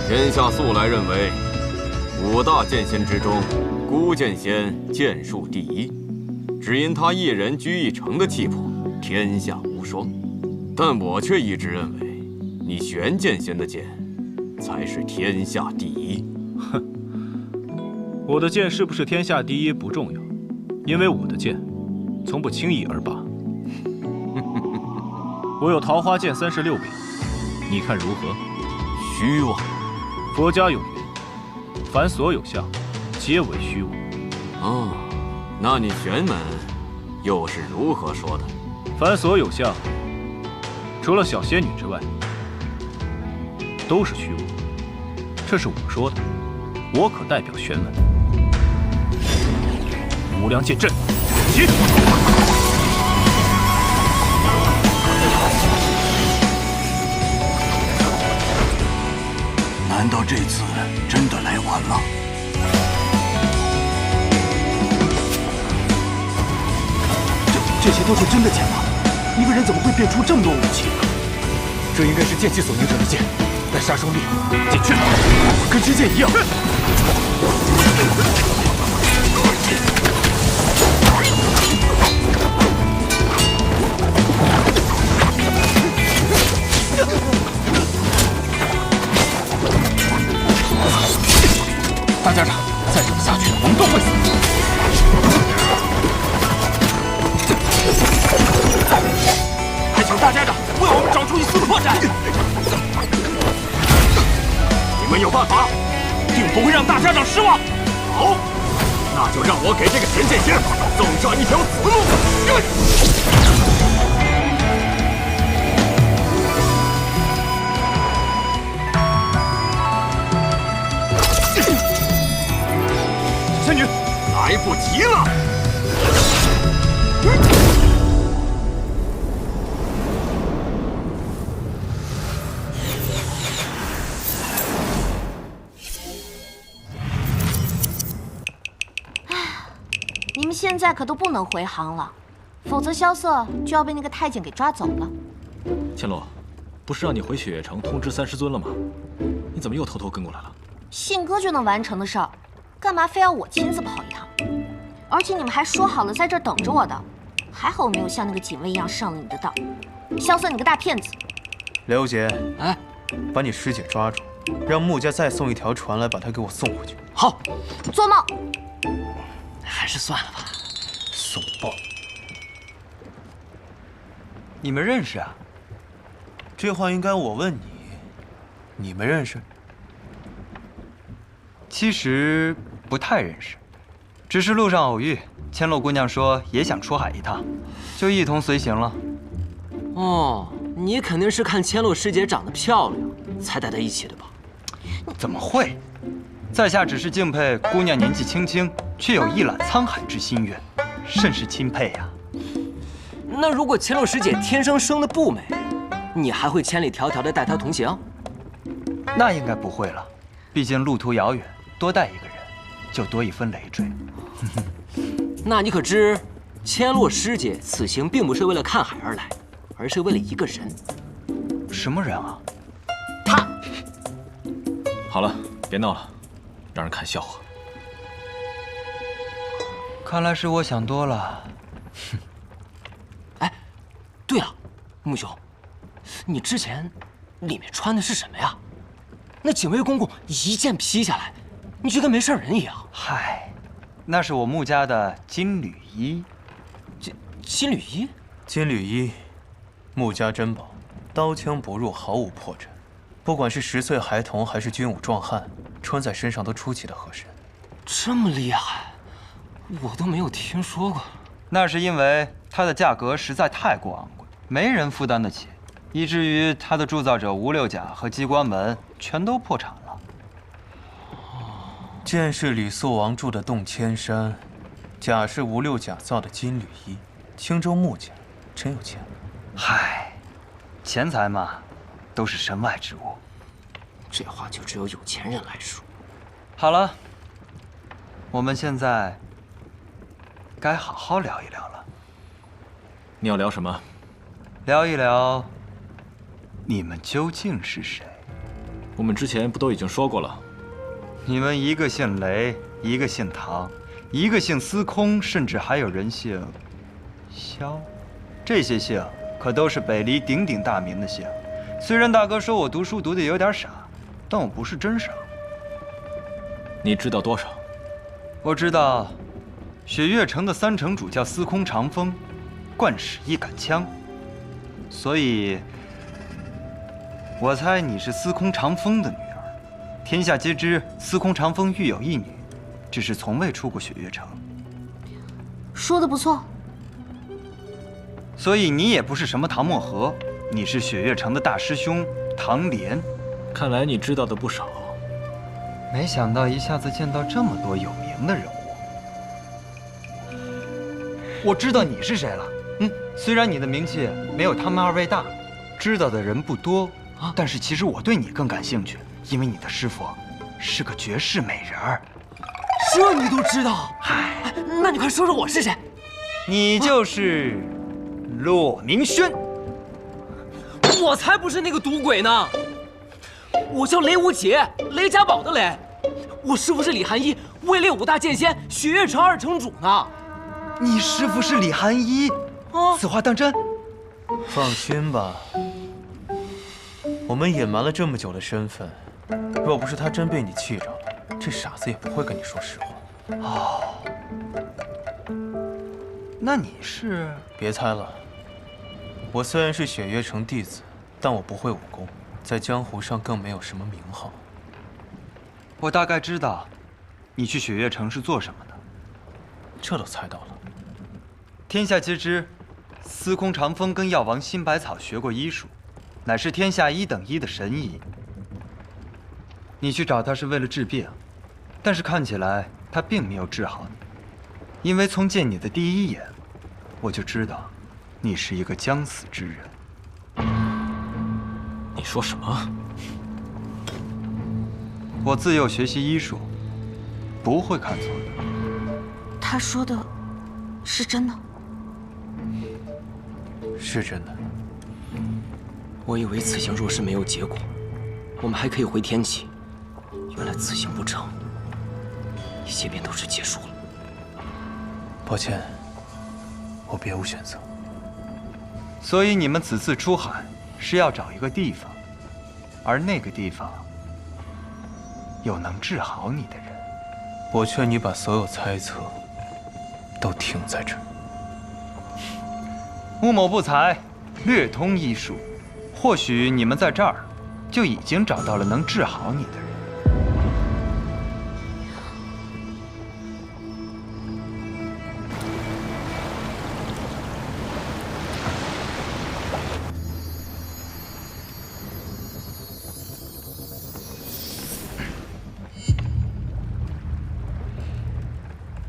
天下素来认为，5大剑仙之中，孤剑仙剑术第一，只因他一人居一城的气魄，天下无双。但我却一直认为，你玄剑仙的剑才是天下第一。哼，我的剑是不是天下第一不重要，因为我的剑从不轻易而拔。我有桃花剑36柄，你看如何？虚妄。佛家有云：凡所有相，皆为虚妄。哦，那你玄门又是如何说的？凡所有相，除了小仙女之外，都是虚妄。这是我说的，我可代表玄门。无量剑阵，起！难道这次真的来晚了？这些都是真的剑吗？一个人怎么会变出这么多武器？这应该是剑气所凝成的剑，但杀伤力进去，跟之剑一样。大家长，再这么下去，我们都会死。还请大家长为我们找出一丝破绽。你们有办法，定不会让大家长失望。好，那就让我给这个玄剑仙送上一条死路。仙女，来不及了！你们现在可都不能回航了，否则萧瑟就要被那个太监给抓走了。千洛，不是让你回雪月城通知3师尊了吗？你怎么又偷偷跟过来了？信鸽就能完成的事儿，干嘛非要我亲自跑一趟？而且你们还说好了在这儿等着我的，还好我没有像那个警卫一样上了你的当。萧瑟，你个大骗子！刘姐，哎，把你师姐抓住，让穆家再送一条船来把她给我送回去。好，做梦。还是算了吧。怂包。你们认识啊？这话应该我问你，你们认识？其实不太认识，只是路上偶遇，千洛姑娘说也想出海一趟，就一同随行了。哦，你肯定是看千洛师姐长得漂亮，才带她一起的吧？怎么会？在下只是敬佩姑娘年纪轻轻，却有一览沧海之心愿，甚是钦佩呀。那如果千洛师姐天生生的不美，你还会千里迢迢的带她同行？那应该不会了，毕竟路途遥远，多带一个人，就多一分累赘。那你可知，千洛师姐此行并不是为了看海而来，而是为了一个人。什么人啊？他。好了，别闹了，让人看笑话。看来是我想多了。哎，对了，穆兄，你之前里面穿的是什么呀？那警卫公公一剑劈下来，你就跟没事人一样。嗨，那是我穆家的金缕衣。金缕衣？金缕衣，穆家珍宝，刀枪不入，毫无破绽。不管是10岁孩童还是军武壮汉，穿在身上都出奇的合身。这么厉害，我都没有听说过。那是因为它的价格实在太过昂贵，没人负担得起，以至于它的铸造者吴六甲和机关门全都破产了。剑是李肃王铸的洞千山，甲是吴六甲造的金缕衣。青州穆家真有钱。嗨，钱财嘛，都是身外之物。这话就只有有钱人来说。好了，我们现在该好好聊一聊了。你要聊什么？聊一聊你们究竟是谁？我们之前不都已经说过了？你们一个姓雷，一个姓唐，一个姓司空，甚至还有人姓萧。这些姓可都是北离鼎鼎大名的姓。虽然大哥说我读书读得有点傻，但我不是真傻。你知道多少？我知道，雪月城的3城主叫司空长风，惯使一杆枪，所以我猜你是司空长风的女儿。天下皆知，司空长风育有一女，只是从未出过雪月城。说得不错。所以你也不是什么唐漠河，你是雪月城的大师兄唐莲。看来你知道的不少。没想到一下子见到这么多有名的人物。我知道你是谁了。虽然你的名气没有他们2位大，知道的人不多，但是其实我对你更感兴趣，因为你的师傅是个绝世美人儿。这你都知道？嗨，那你快说说我是谁？你就是骆明轩。我才不是那个赌鬼呢！我叫雷无节，雷家堡的雷。我师父是李寒一，位列5大剑仙，雪月城2城主呢。你师父是李寒一？此话当真？放心吧，我们隐瞒了这么久的身份，若不是他真被你气着了，这傻子也不会跟你说实话。哦，那你是？别猜了，我虽然是雪月城弟子，但我不会武功，在江湖上更没有什么名号。我大概知道，你去雪月城是做什么的。这都猜到了。天下皆知，司空长风跟药王辛百草学过医术，乃是天下1等1的神医。你去找他是为了治病，但是看起来他并没有治好你，因为从见你的第一眼，我就知道，你是一个将死之人。你说什么？我自幼学习医术，不会看错的。他说的是真的？是真的。我以为此行若是没有结果，我们还可以回天启。原来此行不成，一切便都是结束了。抱歉，我别无选择。所以你们此次出海是要找一个地方，而那个地方有能治好你的人。我劝你把所有猜测都停在这儿。穆某不才，略通医术，或许你们在这儿就已经找到了能治好你的人。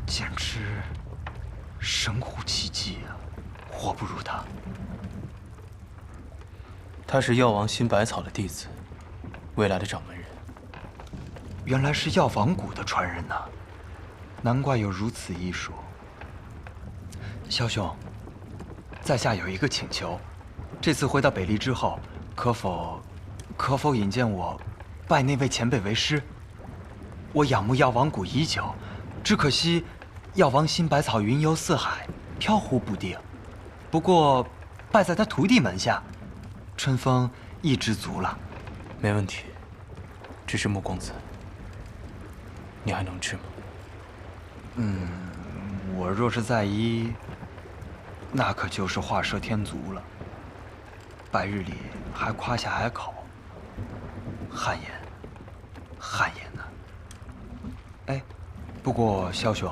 简直神乎其技啊！活不如他。他是药王新百草的弟子，未来的掌门人。原来是药王谷的传人呐，难怪有如此医术。萧兄，在下有一个请求，这次回到北厉之后，可否引荐我拜那位前辈为师？我仰慕药王谷已久，只可惜药王新百草云游四海，飘忽不定。不过拜在他徒弟门下，春风亦知足了。没问题，只是穆公子，你还能治吗？我若是在医，那可就是画蛇添足了。白日里还夸下海口，汗颜呐。哎，不过萧兄，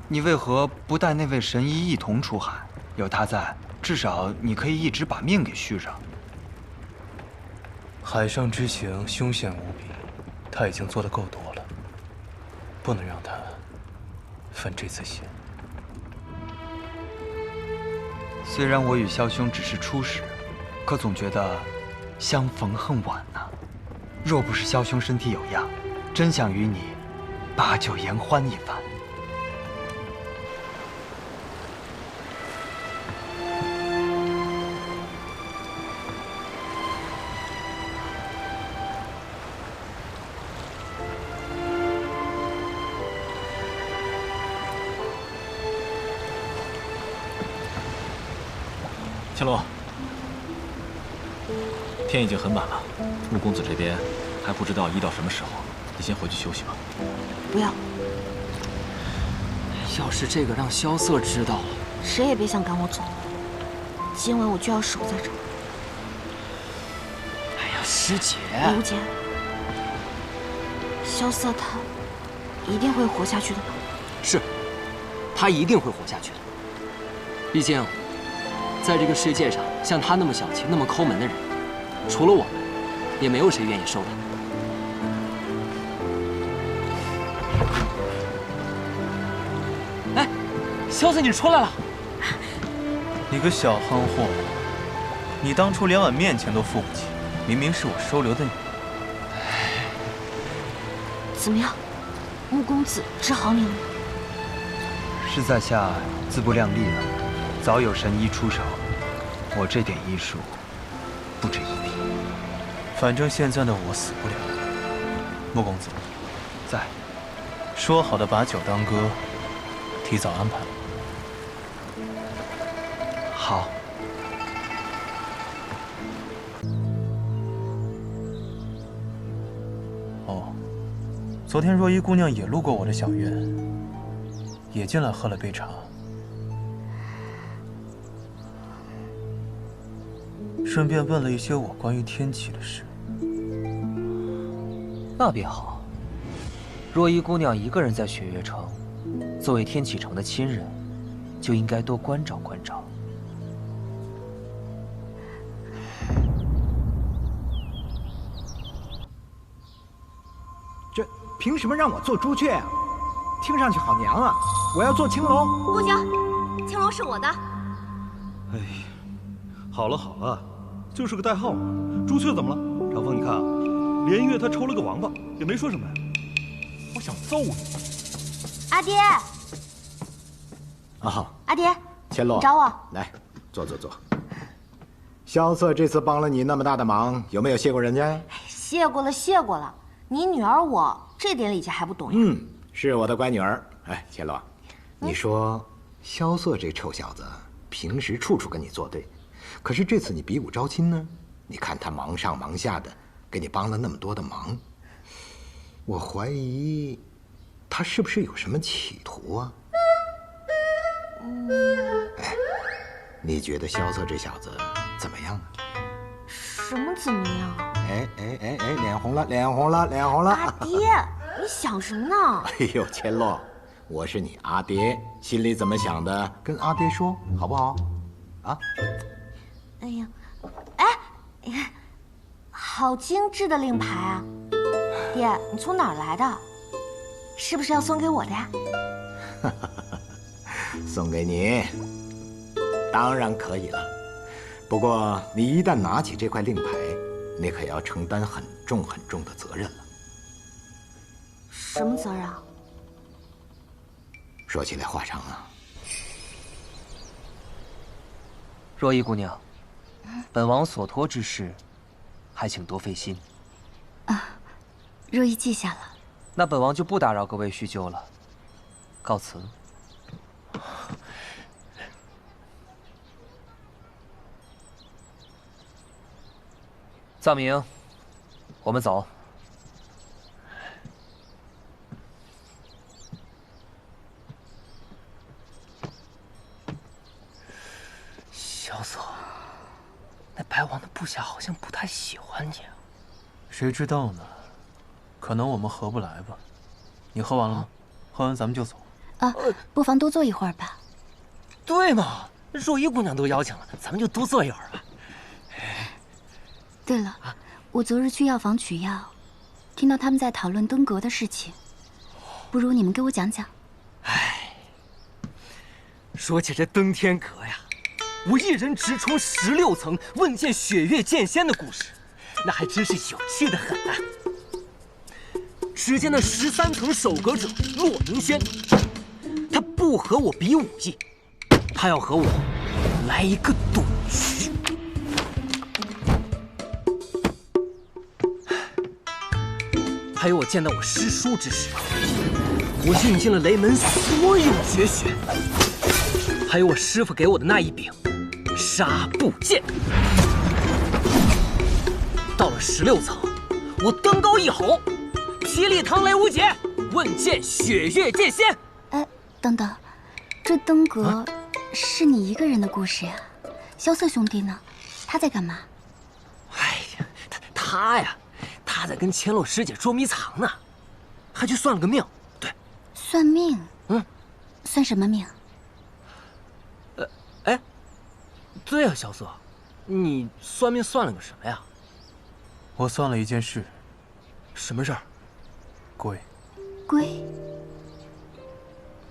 你为何不带那位神医一同出海？有他在，至少你可以一直把命给续上。海上之行凶险无比，他已经做得够多了，不能让他犯这次险。虽然我与萧兄只是初识，可总觉得相逢恨晚呐。若不是萧兄身体有恙，真想与你把酒言欢一番。千罗，天已经很晚了，穆公子这边还不知道医到什么时候，你先回去休息吧。不要，要是这个让萧瑟知道了，谁也别想赶我走。今晚我就要守在这儿。哎呀，师姐，刘姐，萧瑟他一定会活下去的吧？是，他一定会活下去的。毕竟，在这个世界上，像他那么小气、那么抠门的人，除了我们，也没有谁愿意收他。哎，萧瑟，你出来了！你个小憨货，你当初连碗面钱都付不起，明明是我收留的你。怎么样，穆公子治好你了吗？是在下自不量力了，早有神医出手，我这点医术不值一提。反正现在的我死不了。穆公子，在。说好的把酒当歌，提早安排了。好。哦，昨天若依姑娘也路过我的小院，也进来喝了杯茶。顺便问了一些我关于天启的事。那便好。若依姑娘一个人在雪月城，作为天启城的亲人，就应该多关照关照。这凭什么让我做朱雀啊？听上去好娘啊！我要做青龙。不行，青龙是我的。哎，好了好了，就是个代号嘛。朱雀怎么了？长风，你看啊，连月他抽了个王八，也没说什么呀。我想揍你！阿爹，啊，阿爹，千洛，你找我来，坐坐坐。萧瑟这次帮了你那么大的忙，有没有谢过人家？谢过了，谢过了。你女儿我这点礼节还不懂呀？是我的乖女儿。哎，千洛，你说萧瑟这臭小子，平时处处跟你作对，可是这次你比武招亲呢？你看他忙上忙下的，给你帮了那么多的忙，我怀疑他是不是有什么企图啊？哎，你觉得萧瑟这小子怎么样呢？什么怎么样？哎，脸红了，脸红了，脸红了！阿爹，你想什么呢？哎呦，千洛，我是你阿爹，心里怎么想的，跟阿爹说好不好？啊？哎呀，哎，好精致的令牌啊！爹，你从哪儿来的？是不是要送给我的呀？送给你，当然可以了。不过你一旦拿起这块令牌，你可要承担很重很重的责任了。什么责任啊？说起来话长啊。若依姑娘，本王所托之事，还请多费心。啊，若依记下了。那本王就不打扰各位叙旧了，告辞。藏明，我们走。萧瑟，那白王的部下好像不太喜欢你啊。谁知道呢？可能我们合不来吧。你喝完了吗？喝完咱们就走。啊，不妨多坐一会儿吧。对嘛，若依姑娘都邀请了，咱们就多坐一会儿吧。对了，我昨日去药房取药，听到他们在讨论登阁的事情，不如你们给我讲讲。说起这登天阁呀，我一人直冲16层问见雪月剑仙的故事，那还真是有趣的很啊。只见那13层守阁者骆明轩，他不和我比武艺，他要和我来一个赌局。还有我见到我师叔之时，我用尽了雷门所有绝学，还有我师傅给我的那一柄纱布剑。到了16层，我登高一吼，霹雳堂雷无节，问剑雪月剑仙。哎，等等，这登阁是你一个人的故事呀？萧瑟兄弟呢？他在干嘛？哎呀，他呀，他在跟千洛师姐捉迷藏呢，还去算了个命。对，算命？算什么命？哎，对啊，萧瑟，你算命算了个什么呀？我算了一件事。什么事儿？龟。龟？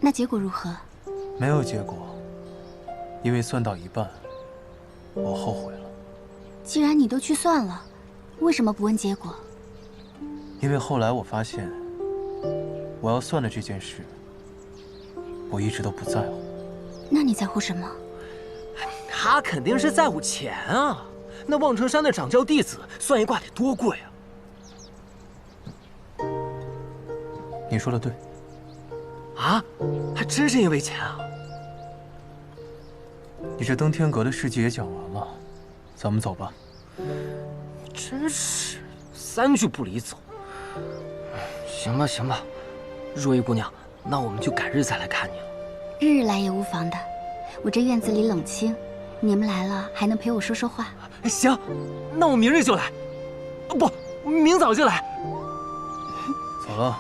那结果如何？没有结果，因为算到一半，我后悔了。既然你都去算了，为什么不问结果？因为后来我发现，我要算的这件事，我一直都不在乎。那你在乎什么？他肯定是在乎钱啊！那望城山的掌教弟子算一卦得多贵啊！你说的对。啊，还真是因为钱啊！你这登天阁的事迹也讲完了，咱们走吧。真是3句不离走。行吧，行吧，若依姑娘，那我们就改日再来看你了。日日来也无妨的，我这院子里冷清，你们来了还能陪我说说话。行，那我明日就来，不，明早就来。走了。走了。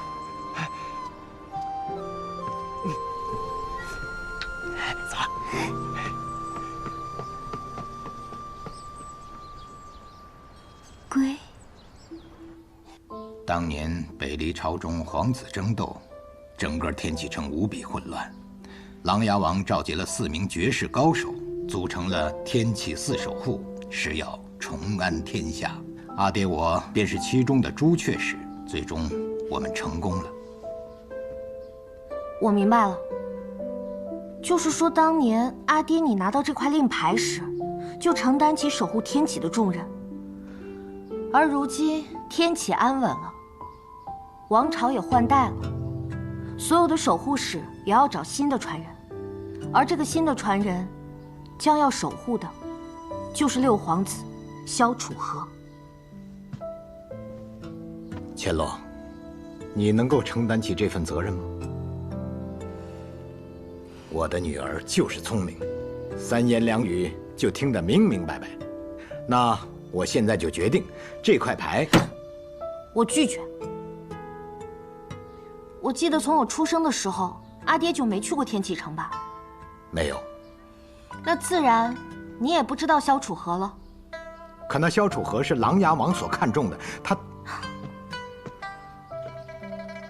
龟。当年北离朝中皇子争斗，整个天启城无比混乱。琅琊王召集了4名绝世高手，组成了天启4守护，誓要重安天下。阿爹我便是其中的朱雀使，最终我们成功了。我明白了，就是说当年阿爹你拿到这块令牌时，就承担起守护天启的重任，而如今天启安稳了，王朝也换代了，所有的守护使也要找新的传人，而这个新的传人将要守护的，就是6皇子萧楚河。千洛，你能够承担起这份责任吗？我的女儿就是聪明，三言两语就听得明明白白。那我现在就决定，这块牌，我拒绝。我记得从我出生的时候，阿爹就没去过天启城吧？没有。那自然，你也不知道萧楚河了。可那萧楚河是琅琊王所看重的，他……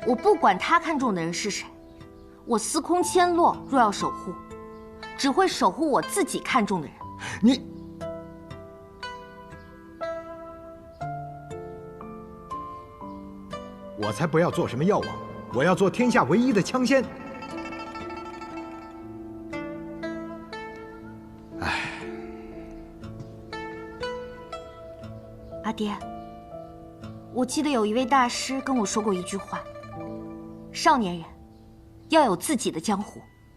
我不管他看中的人是谁，我司空千洛若要守护，只会守护我自己看中的人。你，我才不要做什么药王，我要做天下唯一的枪仙。唉，阿爹，我记得有一位大师跟我说过一句话：少年人要有自己的江湖。